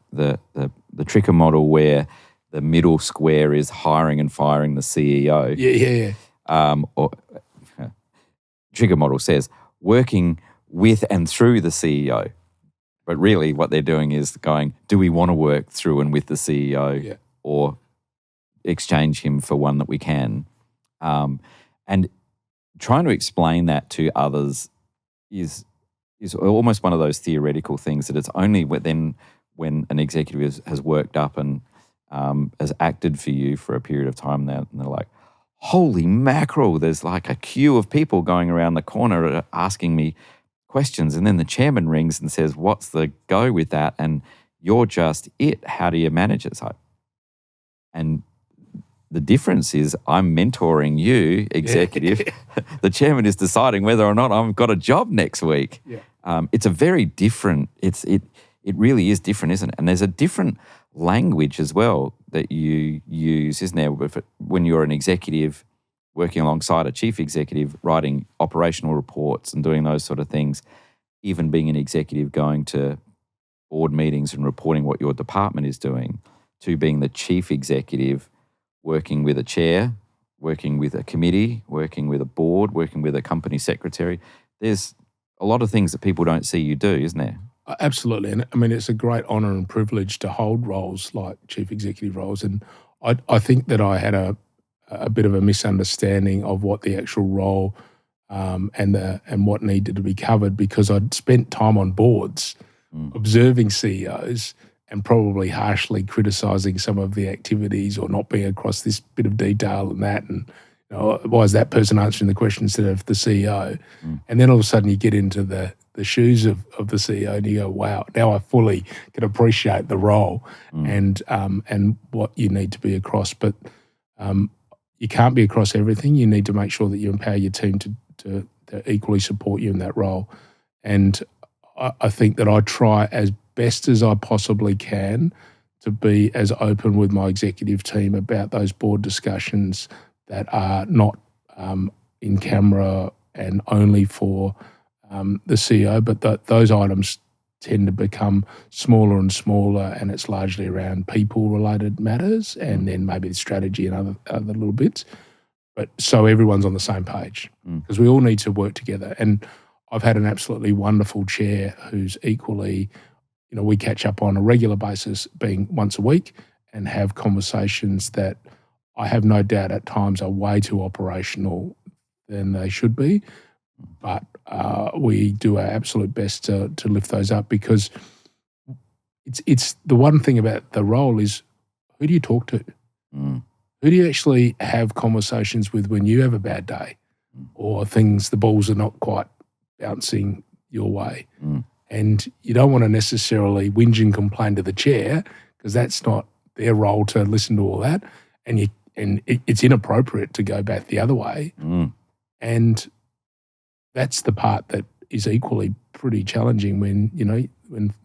Tricker model where the middle square is hiring and firing the CEO. Yeah. Or Tricker model says, working with and through the CEO. But really what they're doing is going, do we want to work through and with the CEO or exchange him for one that we can? And trying to explain that to others is almost one of those theoretical things that it's only when an executive has worked up and has acted for you for a period of time now, and they're like, holy mackerel, there's like a queue of people going around the corner asking me questions, and then the chairman rings and says, what's the go with that? And you're just it. How do you manage it? And the difference is I'm mentoring you, executive. The chairman is deciding whether or not I've got a job next week. Yeah. It's a very different, it really is different, isn't it? And there's a different language as well that you use, isn't there? When you're an executive working alongside a chief executive, writing operational reports and doing those sort of things, even being an executive going to board meetings and reporting what your department is doing, to being the chief executive, working with a chair, working with a committee, working with a board, working with a company secretary. There's a lot of things that people don't see you do, isn't there? Absolutely. And I mean, it's a great honour and privilege to hold roles like chief executive roles. And I think that I had a bit of a misunderstanding of what the actual role and what needed to be covered, because I'd spent time on boards observing CEOs and probably harshly criticising some of the activities or not being across this bit of detail and that. And why is that person answering the question instead of the CEO? And then all of a sudden you get into the shoes of the CEO and you go, wow, now I fully can appreciate the role and what you need to be across. But you can't be across everything. You need to make sure that you empower your team to equally support you in that role. And I think that I try as best as I possibly can to be as open with my executive team about those board discussions that are not in camera and only for the CEO, but those items tend to become smaller and smaller, and it's largely around people-related matters and then maybe the strategy and other little bits. But so everyone's on the same page because we all need to work together. And I've had an absolutely wonderful chair who's equally, we catch up on a regular basis, being once a week, and have conversations that I have no doubt at times are way too operational than they should be. But we do our absolute best to lift those up, because it's the one thing about the role is, who do you talk to? Who do you actually have conversations with when you have a bad day or the balls are not quite bouncing your way? And you don't want to necessarily whinge and complain to the chair, because that's not their role to listen to all that. And it's inappropriate to go back the other way. And that's the part that is equally pretty challenging when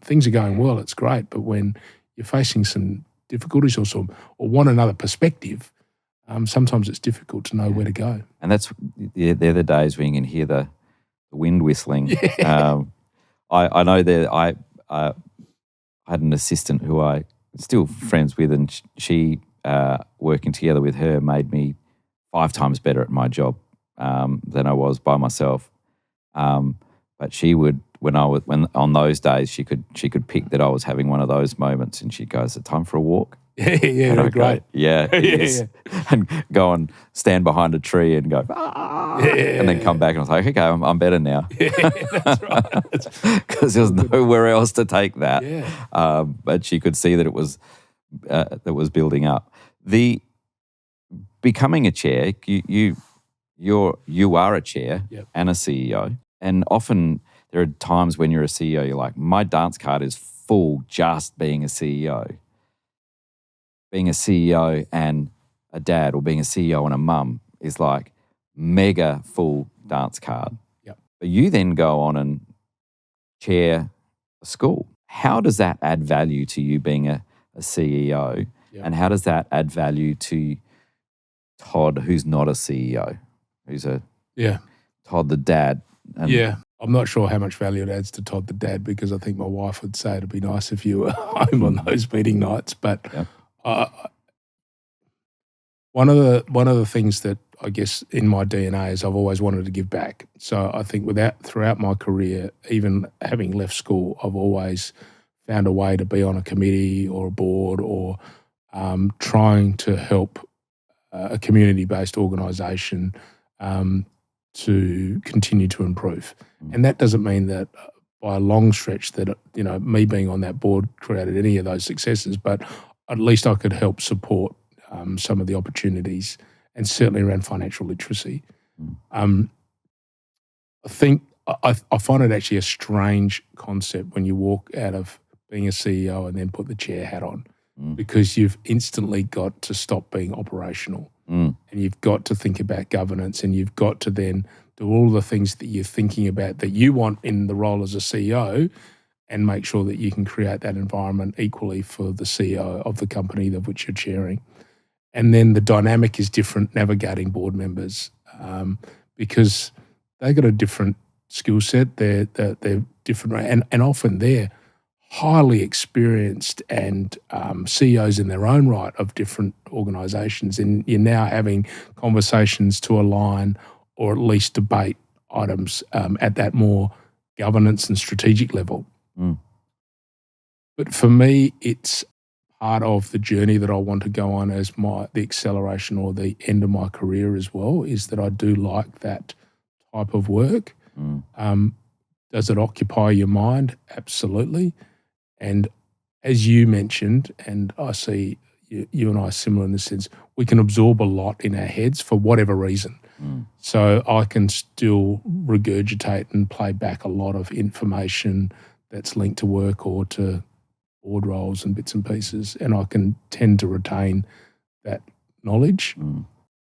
things are going well, it's great. But when you're facing some difficulties or want another perspective, sometimes it's difficult to know where to go. And they're the days when you can hear the wind whistling. Yeah. I know that I had an assistant who I'm still friends with, and she working together with her made me 5 times better at my job than I was by myself. But she would, when on those days, she could pick that I was having one of those moments, and she'd go, "Is it time for a walk?" Yeah, great. Yeah, yeah. And go and stand behind a tree and go, and then come back, and I was like, okay, I'm better now. Yeah, that's right. Because there's nowhere else to take that. Yeah. But she could see that it was building up. The becoming a chair, you are a chair and a CEO, and often there are times when you're a CEO, you're like, my dance card is full just being a CEO. Being a CEO and a dad, or being a CEO and a mum, is like mega full dance card. Yep. But you then go on and chair a school. How does that add value to you being a CEO? Yep. And how does that add value to Todd, who's not a CEO, who's Todd the dad? And I'm not sure how much value it adds to Todd the dad, because I think my wife would say it'd be nice if you were home on those meeting nights. But one of the things that I guess, in my DNA is I've always wanted to give back. So I think throughout my career, even having left school, I've always found a way to be on a committee or a board or trying to help a community-based organisation to continue to improve. And that doesn't mean that by a long stretch that, me being on that board created any of those successes, but at least I could help support some of the opportunities, and certainly around financial literacy. I think I find it actually a strange concept when you walk out of being a CEO and then put the chair hat on, because you've instantly got to stop being operational, and you've got to think about governance, and you've got to then do all the things that you're thinking about that you want in the role as a CEO, and make sure that you can create that environment equally for the CEO of the company of which you're chairing. And then the dynamic is different navigating board members, because they've got a different skill set. They're different, and often they're highly experienced and CEOs in their own right of different organisations. And you're now having conversations to align or at least debate items at that more governance and strategic level. But for me, it's part of the journey that I want to go on as the acceleration or the end of my career as well, is that I do like that type of work. Does it occupy your mind? Absolutely. And as you mentioned, and I see you and I are similar in the sense, we can absorb a lot in our heads for whatever reason. So I can still regurgitate and play back a lot of information that's linked to work or to board roles and bits and pieces, and I can tend to retain that knowledge.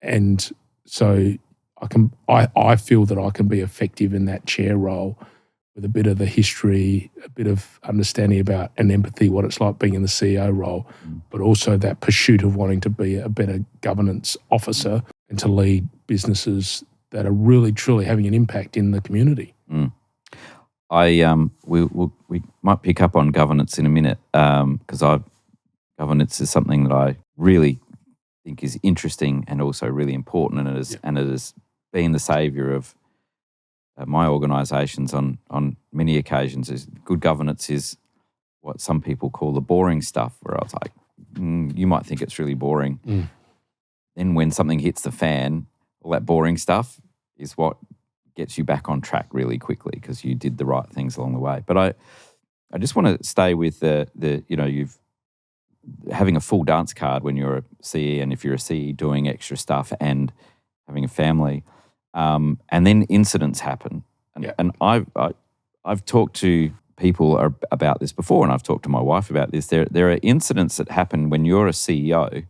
And so I feel that I can be effective in that chair role with a bit of the history, a bit of understanding about and empathy, what it's like being in the CEO role, but also that pursuit of wanting to be a better governance officer and to lead businesses that are really, truly having an impact in the community. We might pick up on governance in a minute, because governance is something that I really think is interesting and also really important, and it has been the saviour of my organisations on many occasions. Good governance is what some people call the boring stuff, where I was like, you might think it's really boring. Then when something hits the fan, all that boring stuff is what gets you back on track really quickly because you did the right things along the way. But I just want to stay with you've having a full dance card when you're a CE, and if you're a CE doing extra stuff and having a family, and then incidents happen. And I've talked to people about this before, and I've talked to my wife about this. There are incidents that happen when you're a CEO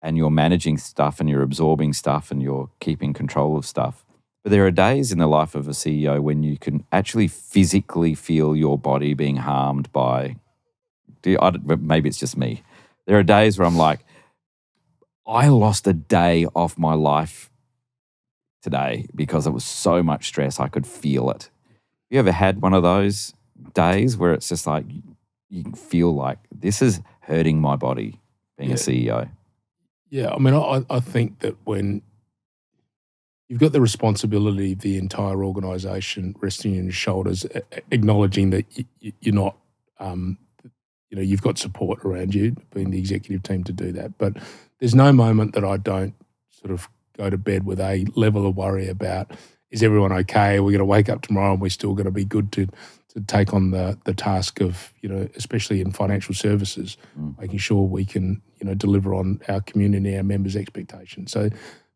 and you're managing stuff and you're absorbing stuff and you're keeping control of stuff. But there are days in the life of a CEO when you can actually physically feel your body being harmed by, maybe it's just me. There are days where I'm like, I lost a day off my life today because it was so much stress, I could feel it. You ever had one of those days where it's just like, you can feel like this is hurting my body being a CEO? Yeah, I mean, I think that when you've got the responsibility of the entire organisation resting on your shoulders, acknowledging that you're not, you've got support around you, being the executive team to do that. But there's no moment that I don't sort of go to bed with a level of worry about, is everyone okay? Are we going to wake up tomorrow and we're still going to be good to take on the task of, especially in financial services, making sure we can, deliver on our community, our members' expectations. So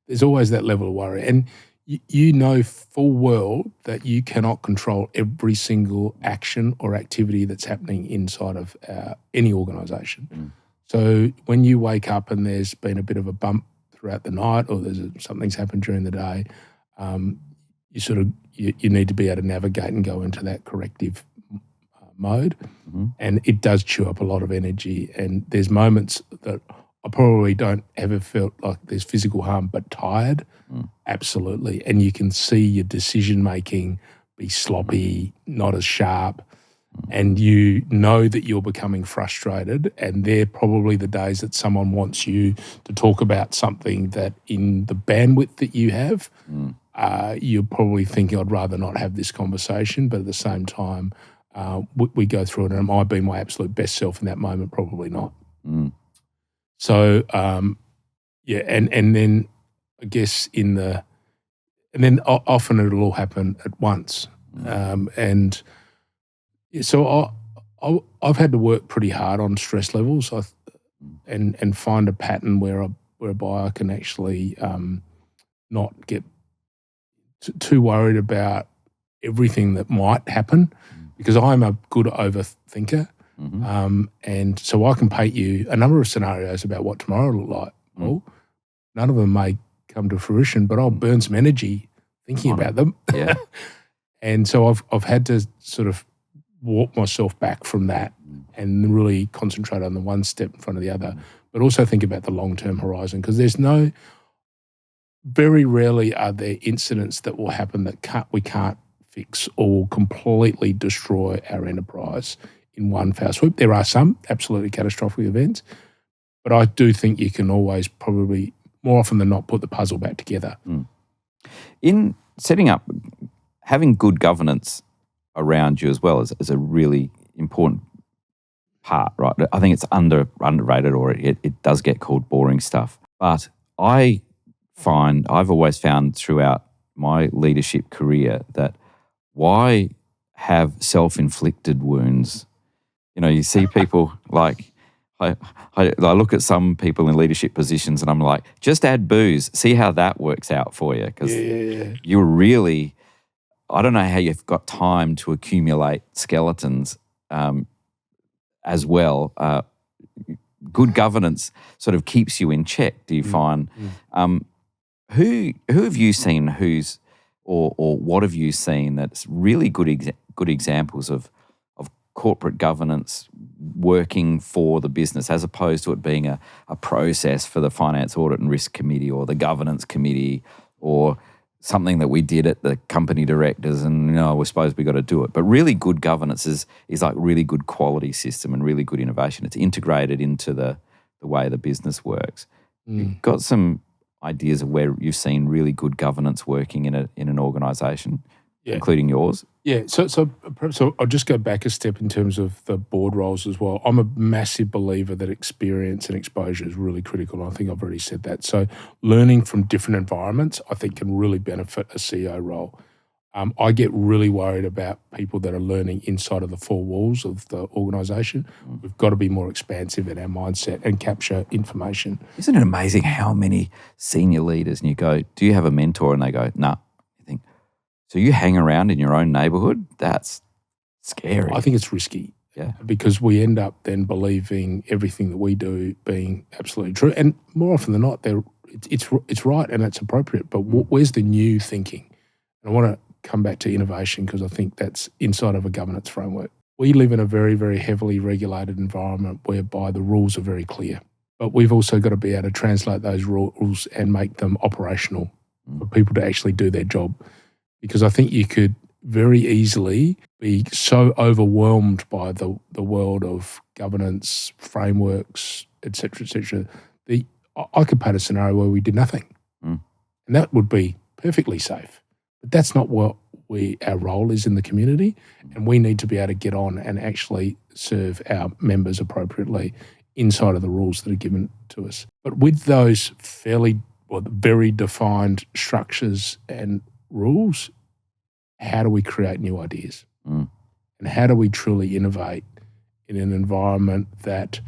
there's always that level of worry. And you know full well that you cannot control every single action or activity that's happening inside of any organisation. So when you wake up and there's been a bit of a bump throughout the night, or something's happened during the day, you need to be able to navigate and go into that corrective mode. And it does chew up a lot of energy. And there's moments that I probably don't ever felt like there's physical harm, but tired, absolutely. And you can see your decision making be sloppy, not as sharp. and you know that you're becoming frustrated, and they're probably the days that someone wants you to talk about something that in the bandwidth that you have, you're probably thinking, I'd rather not have this conversation, but at the same time, we go through it, and am I being my absolute best self in that moment? Probably not. So, and then I guess often it'll all happen at once. And so I've had to work pretty hard on stress levels and find a pattern whereby I can actually not get too worried about everything that might happen, because I'm a good overthinker. And so I can paint you a number of scenarios about what tomorrow will look like. Well, none of them may come to fruition, but I'll burn some energy thinking about them. Yeah. And so I've had to sort of walk myself back from that and really concentrate on the one step in front of the other, but also think about the long-term horizon, because very rarely are there incidents that will happen that we can't fix or will completely destroy our enterprise in one foul swoop. There are some absolutely catastrophic events, but I do think you can always probably, more often than not, put the puzzle back together. In setting up, having good governance around you as well is a really important part, right? I think it's underrated, or it does get called boring stuff. But I've always found throughout my leadership career that why have self-inflicted wounds? You know, you see people like, I look at some people in leadership positions and I'm like, just add booze, see how that works out for you. Because you're really, I don't know how you've got time to accumulate skeletons as well. Good governance sort of keeps you in check, do you find? Who have you seen or what have you seen that's really good examples of corporate governance working for the business, as opposed to it being a process for the Finance, Audit and Risk Committee or the Governance Committee, or something that we did at the company directors and, we're supposed we got to do it. But really good governance is like really good quality system and really good innovation. It's integrated into the way the business works. You've got some ideas of where you've seen really good governance working in an organisation, including yours? Yeah, so I'll just go back a step in terms of the board roles as well. I'm a massive believer that experience and exposure is really critical, and I think I've already said that. So learning from different environments, I think, can really benefit a CEO role. I get really worried about people that are learning inside of the four walls of the organisation. We've got to be more expansive in our mindset and capture information. Isn't it amazing how many senior leaders, and you go, do you have a mentor? And they go, no. You think, so you hang around in your own neighbourhood? That's scary. I think it's risky. Yeah. Because we end up then believing everything that we do being absolutely true. And more often than not, it's right and it's appropriate. But where's the new thinking? And I want to come back to innovation, because I think that's inside of a governance framework. We live in a very, very heavily regulated environment whereby the rules are very clear. But we've also got to be able to translate those rules and make them operational for people to actually do their job. Because I think you could very easily be so overwhelmed by the world of governance, frameworks, et cetera, I could paint a scenario where we did nothing. And that would be perfectly safe. But that's not what our role is in the community, and we need to be able to get on and actually serve our members appropriately inside of the rules that are given to us. But with those very defined structures and rules, how do we create new ideas? And how do we truly innovate in an environment that,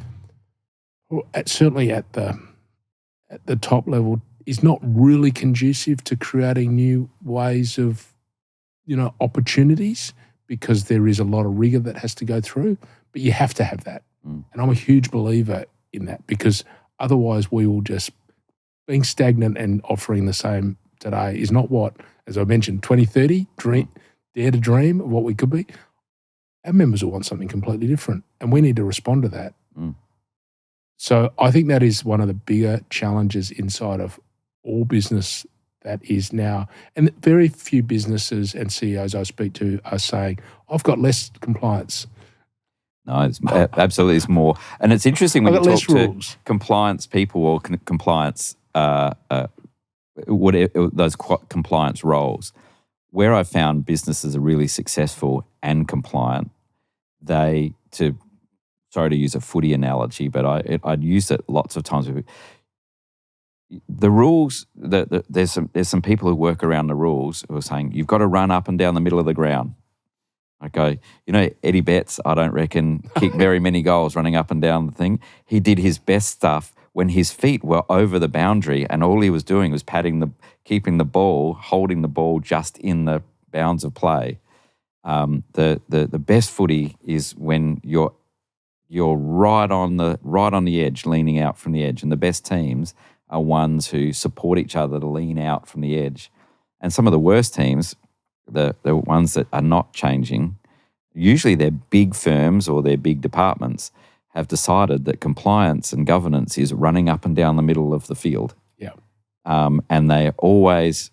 certainly at the top level, is not really conducive to creating new ways of, opportunities, because there is a lot of rigor that has to go through, but you have to have that. And I'm a huge believer in that, because otherwise we will just, being stagnant and offering the same today is not what, as I mentioned, 2030, dare to dream of what we could be. Our members will want something completely different, and we need to respond to that. So I think that is one of the bigger challenges inside of all business that is now, and very few businesses and CEOs I speak to are saying, I've got less compliance. No, absolutely it's more. And it's interesting when you I've got talk less to rules. compliance people or compliance, those compliance roles. Where I found businesses are really successful and compliant, sorry to use a footy analogy, but I'd use it lots of times. The rules, there's some people who work around the rules who are saying, you've got to run up and down the middle of the ground. I go, Eddie Betts, I don't reckon, kicked very many goals running up and down the thing. He did his best stuff when his feet were over the boundary and all he was doing was keeping the ball, holding the ball just in the bounds of play. The best footy is when you're right on the edge, leaning out from the edge. And the best teams are ones who support each other to lean out from the edge. And some of the worst teams, the ones that are not changing, usually they're big firms or they're big departments, have decided that compliance and governance is running up and down the middle of the field. Yeah. And they always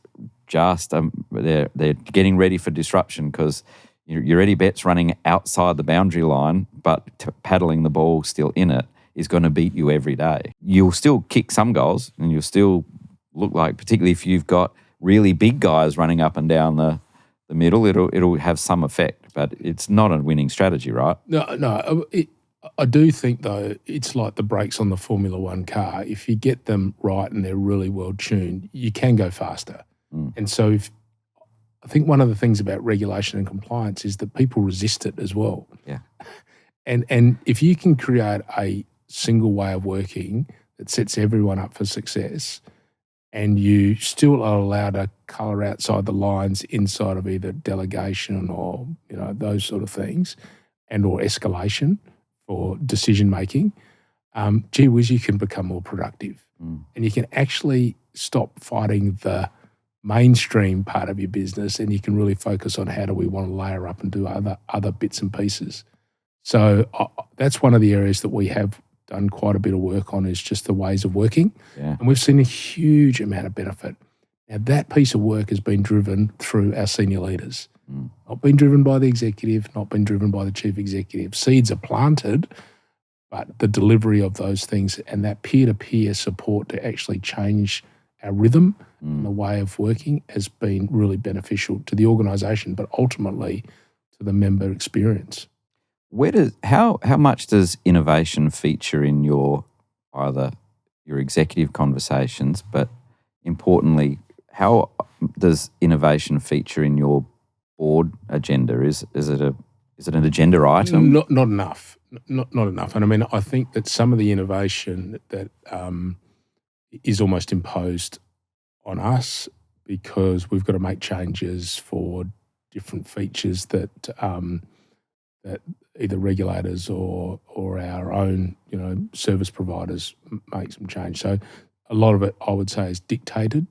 just they're getting ready for disruption because your Eddie Betts running outside the boundary line but paddling the ball still in it is going to beat you every day. You'll still kick some goals and you'll still look like, particularly if you've got really big guys running up and down the middle, it'll have some effect, but it's not a winning strategy, right? No. I do think, though, it's like the brakes on the Formula One car. If you get them right and they're really well tuned, you can go faster. And so I think one of the things about regulation and compliance is that people resist it as well. Yeah. And if you can create a single way of working that sets everyone up for success, and you still are allowed to colour outside the lines inside of either delegation or those sort of things, and or escalation for decision making, gee whiz, you can become more productive, and you can actually stop fighting the mainstream part of your business, and you can really focus on how do we want to layer up and do other bits and pieces. So that's one of the areas that we have done quite a bit of work on, is just the ways of working. Yeah. And we've seen a huge amount of benefit. Now, that piece of work has been driven through our senior leaders, not been driven by the executive, not been driven by the chief executive. Seeds are planted, but the delivery of those things and that peer-to-peer support to actually change our rhythm and the way of working has been really beneficial to the organisation, but ultimately to the member experience. How much does innovation feature in either your executive conversations, but importantly, how does innovation feature in your board agenda? Is it an agenda item? Not enough. Not enough. And I mean, I think that some of the innovation that is almost imposed on us because we've got to make changes for different features that that either regulators or our own service providers make some change. So a lot of it, I would say, is dictated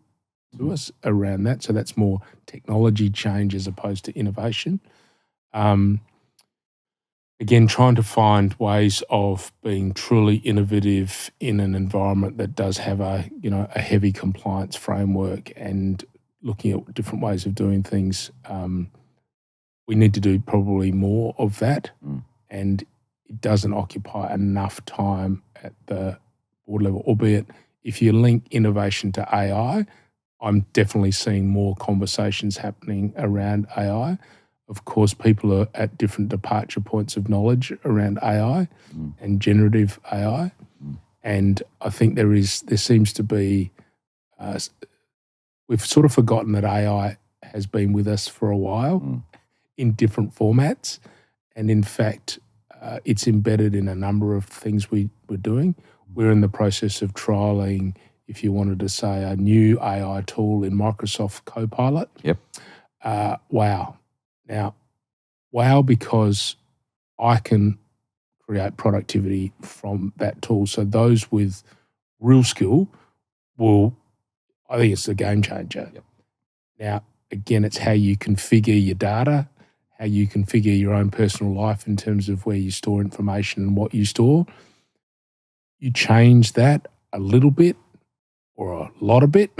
to us around that. So that's more technology change as opposed to innovation. Again, trying to find ways of being truly innovative in an environment that does have a heavy compliance framework, and looking at different ways of doing things. We need to do probably more of that, and it doesn't occupy enough time at the board level, albeit if you link innovation to AI, I'm definitely seeing more conversations happening around AI. Of course, people are at different departure points of knowledge around AI and generative AI. And I think there seems to be, we've sort of forgotten that AI has been with us for a while in different formats. And in fact, it's embedded in a number of things we're doing. We're in the process of trialling, if you wanted to say, a new AI tool in Microsoft Copilot. Yep. Wow. Now, wow, because I can create productivity from that tool. So those with real skill I think it's a game changer. Yep. Now, again, it's how you configure your data, how you configure your own personal life in terms of where you store information and what you store. You change that a little bit or a lot of bit,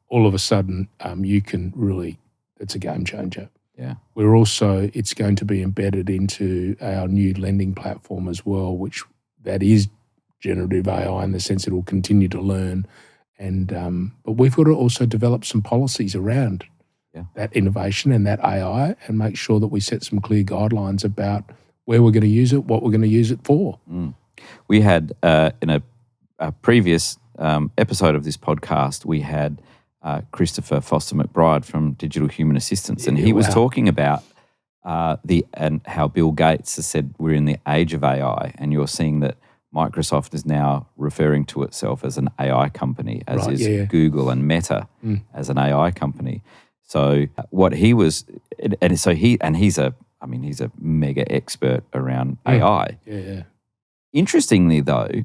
all of a sudden you can really, it's a game changer. Yeah. It's going to be embedded into our new lending platform as well, which that is generative AI in the sense it will continue to learn. And but we've got to also develop some policies around that innovation and that AI and make sure that we set some clear guidelines about where we're going to use it, what we're going to use it for. We had, in a previous episode of this podcast, we had Christopher Foster McBride from Digital Human Assistance, and he was talking about and how Bill Gates has said we're in the age of AI, and you're seeing that Microsoft is now referring to itself as an AI company, as is Google and Meta as an AI company. So what he was, he's a mega expert around AI. Yeah. Interestingly, though,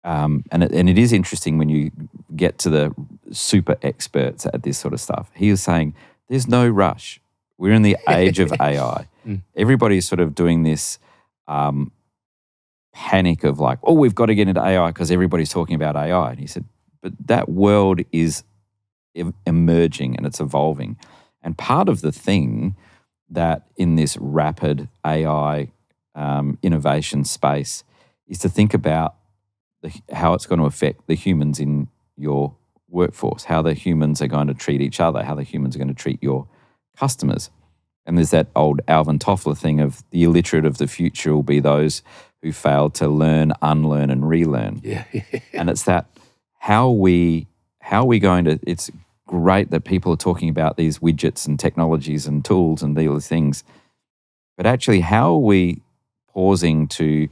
and it is interesting when you get to the super experts at this sort of stuff. He was saying there's no rush. We're in the age of AI. Everybody's sort of doing this panic of like, oh, we've got to get into AI because everybody's talking about AI. And he said, but that world is emerging and it's evolving. And part of the thing that in this rapid AI innovation space is to think about how it's going to affect the humans in your workforce, how the humans are going to treat each other, how the humans are going to treat your customers. And there's that old Alvin Toffler thing of the illiterate of the future will be those who fail to learn, unlearn, and relearn. Yeah. And it's that how are we going to, it's great that people are talking about these widgets and technologies and tools and these things, but actually how are we pausing to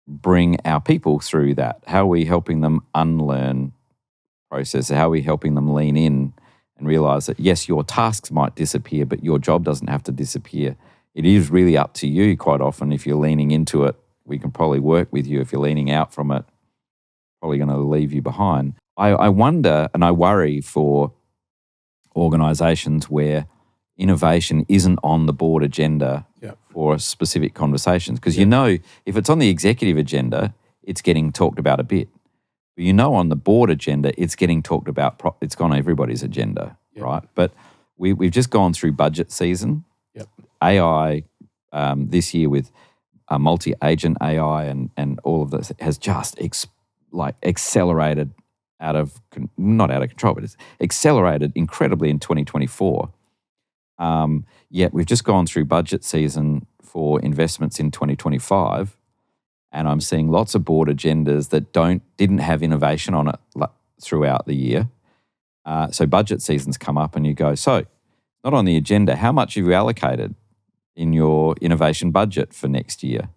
bring our people through that? How are we helping them unlearn process? How are we helping them lean in and realize that, yes, your tasks might disappear, but your job doesn't have to disappear. It is really up to you quite often. If you're leaning into it, we can probably work with you. If you're leaning out from it, probably going to leave you behind. I wonder and I worry for organisations where innovation isn't on the board agenda for specific conversations. Because if it's on the executive agenda, it's getting talked about a bit. But on the board agenda, it's getting talked about, it's on everybody's agenda, right? But we've just gone through budget season. AI this year with multi-agent AI and all of this has just accelerated not out of control, but it's accelerated incredibly in 2024. Yet we've just gone through budget season for investments in 2025, and I'm seeing lots of board agendas that didn't have innovation on it throughout the year. So budget season's come up, and you go, so not on the agenda. How much have you allocated in your innovation budget for next year?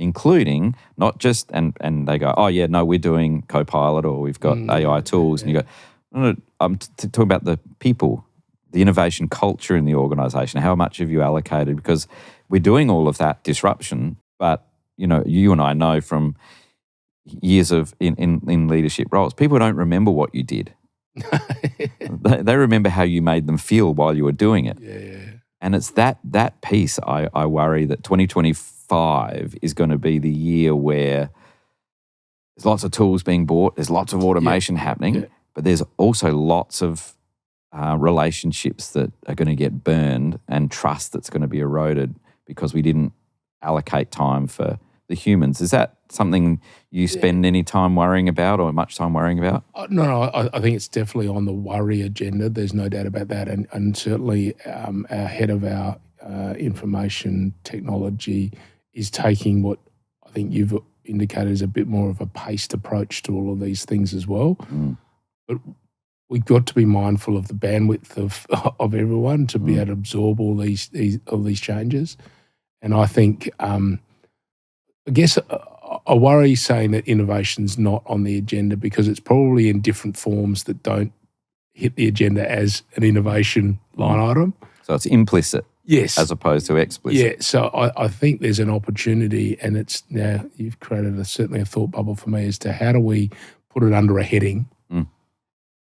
Including not just, and they go, oh yeah, no, we're doing Copilot or we've got AI tools. And you go, no, I'm talking about the people, the innovation culture in the organisation. How much have you allocated? Because we're doing all of that disruption, but you and I know from years of in leadership roles, people don't remember what you did. They remember how you made them feel while you were doing it. And it's that piece I worry that 2025 is going to be the year where there's lots of tools being bought, there's lots of automation happening, but there's also lots of relationships that are going to get burned and trust that's going to be eroded because we didn't allocate time for the humans. Is that something you spend any time worrying about or much time worrying about? No, I think it's definitely on the worry agenda. There's no doubt about that. And certainly our head of our information technology is taking what I think you've indicated is a bit more of a paced approach to all of these things as well. But we've got to be mindful of the bandwidth of everyone to be able to absorb all these changes. And I think, I guess I worry saying that innovation's not on the agenda because it's probably in different forms that don't hit the agenda as an innovation line item. So it's implicit. Yes. As opposed to explicit. Yeah, so I think there's an opportunity, and it's now you've created certainly a thought bubble for me as to how do we put it under a heading,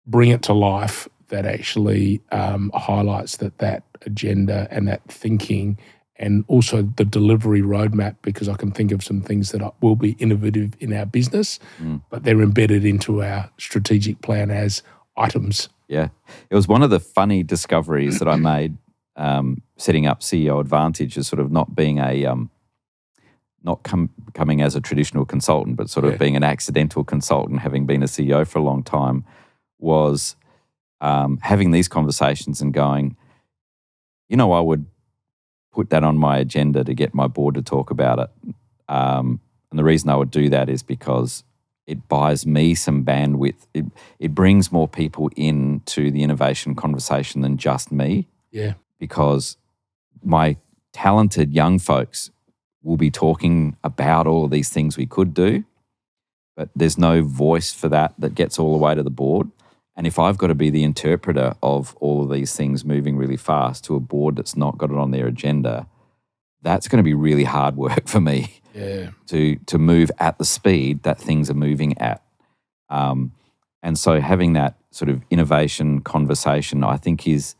bring it to life that actually highlights that agenda and that thinking and also the delivery roadmap, because I can think of some things that will be innovative in our business, but they're embedded into our strategic plan as items. Yeah. It was one of the funny discoveries that I made setting up CEO Advantage as sort of not being coming as a traditional consultant, but sort of being an accidental consultant, having been a CEO for a long time, was having these conversations and going, I would put that on my agenda to get my board to talk about it. And the reason I would do that is because it buys me some bandwidth. It brings more people into the innovation conversation than just me. Yeah. Because my talented young folks will be talking about all of these things we could do, but there's no voice for that gets all the way to the board. And if I've got to be the interpreter of all of these things moving really fast to a board that's not got it on their agenda, that's going to be really hard work for me to move at the speed that things are moving at. And so having that sort of innovation conversation, I think, is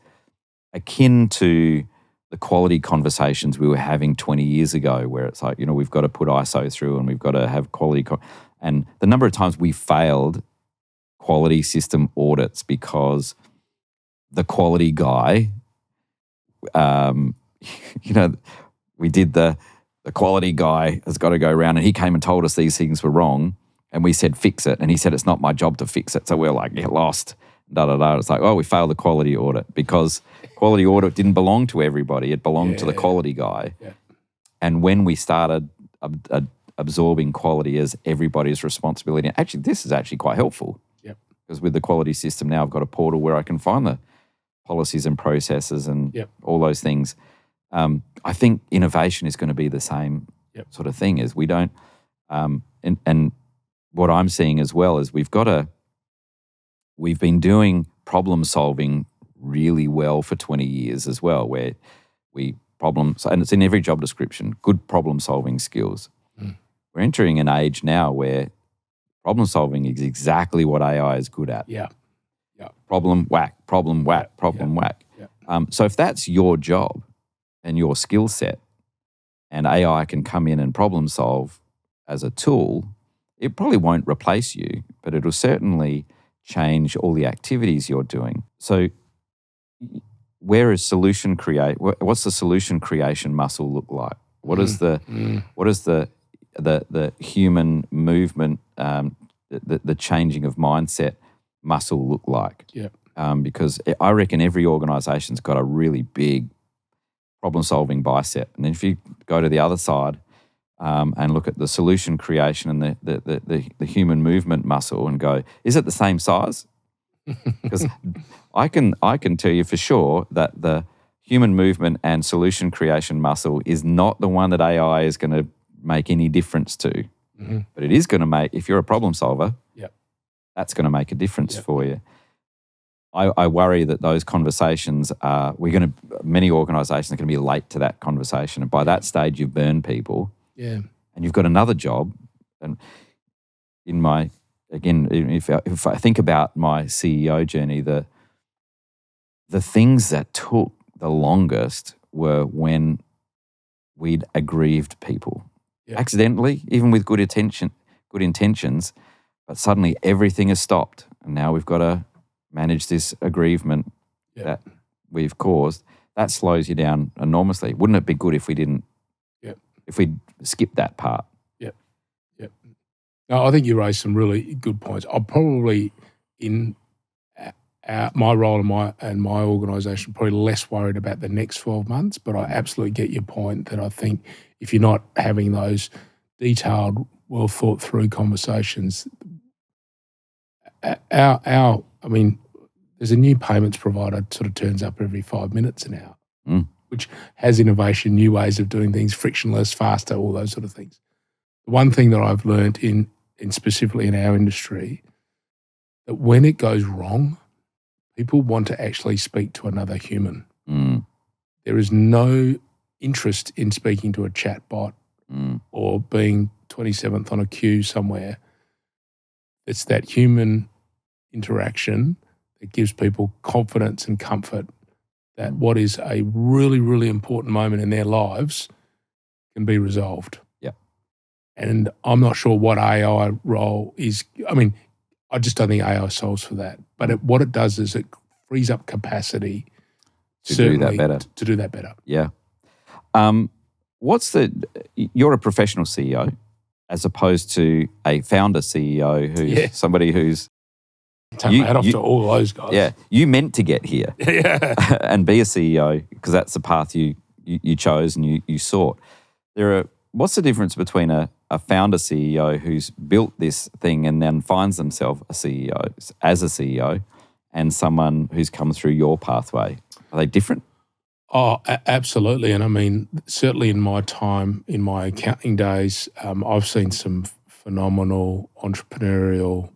akin to the quality conversations we were having 20 years ago, where it's like, we've got to put ISO through and we've got to have quality. And the number of times we failed quality system audits because the quality guy, we did the quality guy has got to go around, and he came and told us these things were wrong, and we said, fix it. And he said, it's not my job to fix it. So we're like, get lost. It's like, it's like, we failed the quality audit because quality audit didn't belong to everybody. It belonged to the quality guy. Yeah. And when we started absorbing quality as everybody's responsibility, actually, this is actually quite helpful. Yep. Because with the quality system now, I've got a portal where I can find the policies and processes and all those things. I think innovation is going to be the same sort of thing. As we don't, and what I'm seeing as well is we've been doing problem solving really well for 20 years as well, where and it's in every job description, good problem solving skills. We're entering an age now where problem solving is exactly what AI is good at. Yeah. Problem whack, problem whack, problem whack. Yeah. So if that's your job and your skill set, and AI can come in and problem solve as a tool, it probably won't replace you, but it'll certainly change all the activities you're doing. So where is what's the solution creation muscle look like? What is the human movement, the changing of mindset muscle look like? Yeah. Because I reckon every organisation's got a really big problem-solving bicep. And then if you go to the other side and look at the solution creation and the human movement muscle and go, is it the same size? Because I can tell you for sure that the human movement and solution creation muscle is not the one that AI is going to make any difference to. Mm-hmm. But it is going to make, if you're a problem solver, that's going to make a difference for you. I worry that those conversations many organisations are going to be late to that conversation. And by that stage, you've burned people. Yeah. And you've got another job. And if I think about my CEO journey, the things that took the longest were when we'd aggrieved people. Yeah. Accidentally, even with good intentions, but suddenly everything has stopped. And now we've got to manage this aggrievement that we've caused. That slows you down enormously. Wouldn't it be good if we didn't, if we skipped that part? Yep. No, I think you raised some really good points. I'm probably in my role and my organisation probably less worried about the next 12 months, but I absolutely get your point that I think if you're not having those detailed, well thought through conversations, there's a new payments provider sort of turns up every 5 minutes an hour, which has innovation, new ways of doing things, frictionless, faster, all those sort of things. The one thing that I've learned in specifically in our industry, that when it goes wrong, people want to actually speak to another human. There is no interest in speaking to a chat bot or being 27th on a queue somewhere. It's that human interaction that gives people confidence and comfort that what is a really, really important moment in their lives can be resolved. Yeah. And I'm not sure what AI role is. I mean, I just don't think AI solves for that. But what it does is it frees up capacity to do that better. To do that better. Yeah. You're a professional CEO as opposed to a founder CEO who's somebody who's... Take my hat off to all those guys. Yeah. You meant to get here and be a CEO because that's the path you chose and you sought. What's the difference between a founder CEO who's built this thing and then finds themselves a CEO and someone who's come through your pathway? Are they different? Oh, absolutely. And I mean, certainly in my time, in my accounting days, I've seen some phenomenal entrepreneurial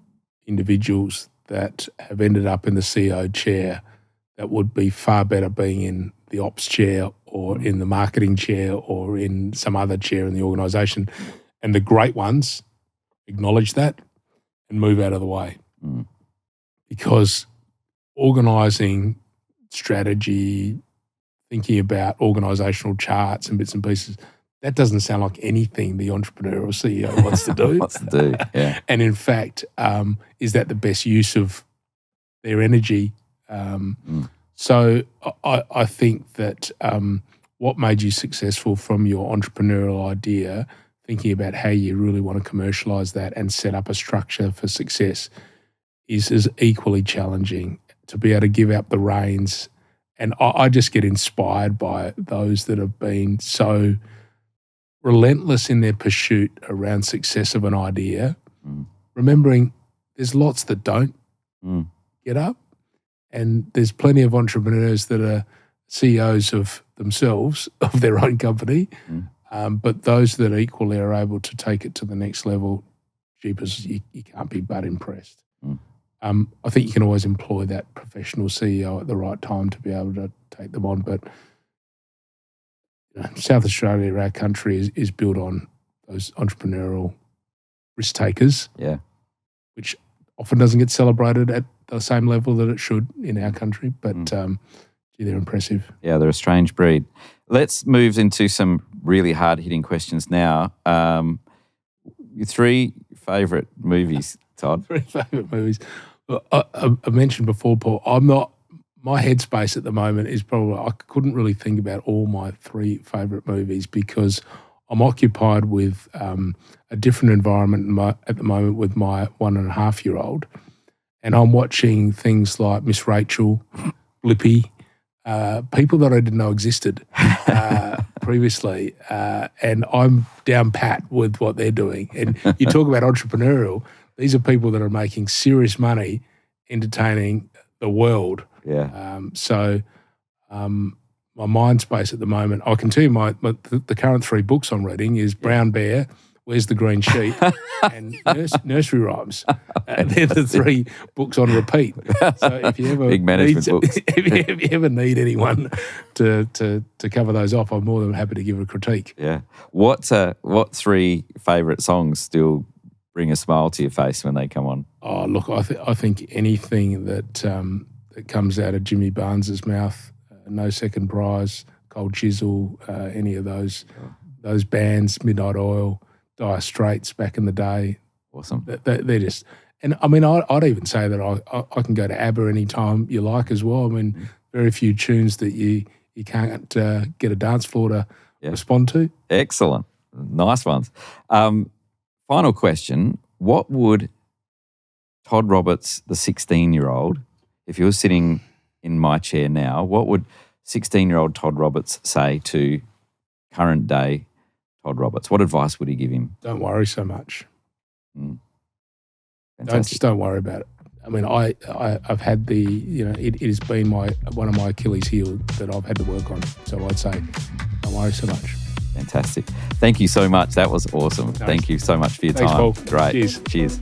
individuals that have ended up in the CEO chair that would be far better being in the ops chair or in the marketing chair or in some other chair in the organisation. And the great ones acknowledge that and move out of the way. Because organising strategy, thinking about organisational charts and bits and pieces, that doesn't sound like anything the entrepreneurial CEO wants to do. Yeah. And in fact, is that the best use of their energy? So I think that what made you successful from your entrepreneurial idea, thinking about how you really want to commercialise that and set up a structure for success is equally challenging to be able to give up the reins. And I just get inspired by those that have been so relentless in their pursuit around success of an idea, remembering there's lots that don't get up, and there's plenty of entrepreneurs that are CEOs of themselves, of their own company, but those that equally are able to take it to the next level, jeepers, you can't be but impressed. I think you can always employ that professional CEO at the right time to be able to take them on, but South Australia, our country, is built on those entrepreneurial risk takers, which often doesn't get celebrated at the same level that it should in our country. But they're impressive. Yeah, they're a strange breed. Let's move into some really hard-hitting questions now. Your 3 favourite movies, Todd? 3 favourite movies. Well, I mentioned before, Paul, my headspace at the moment is probably, I couldn't really think about all my 3 favourite movies because I'm occupied with a different environment at the moment with my 1.5-year-old. And I'm watching things like Miss Rachel, Blippi, people that I didn't know existed previously. And I'm down pat with what they're doing. And you talk about entrepreneurial, these are people that are making serious money entertaining the world. Yeah. So my mind space at the moment, I can tell you the current 3 books I'm reading is Brown Bear, Where's the Green Sheep, and Nursery Rhymes. They're the 3 books on repeat. So if you ever big management books. if you ever need anyone to cover those off, I'm more than happy to give a critique. Yeah. What 3 favourite songs still bring a smile to your face when they come on? Oh, look, I think anything that comes out of Jimmy Barnes's mouth, No Second Prize, Cold Chisel, any of those bands, Midnight Oil, Dire Straits back in the day. Awesome. They're just, and I mean, I'd even say that I can go to ABBA anytime you like as well. I mean, very few tunes that you can't get a dance floor to respond to. Excellent. Nice ones. Final question. What would Todd Roberts, the 16-year-old, if you were sitting in my chair now, what would 16-year-old Todd Roberts say to current day Todd Roberts? What advice would he give him? Don't worry so much. Don't worry about it. I mean, I've had it has been one of my Achilles heel that I've had to work on. So I'd say, don't worry so much. Fantastic. Thank you so much. That was awesome. Thanks. Thank you so much for your time. Paul. Great. Cheers. Cheers.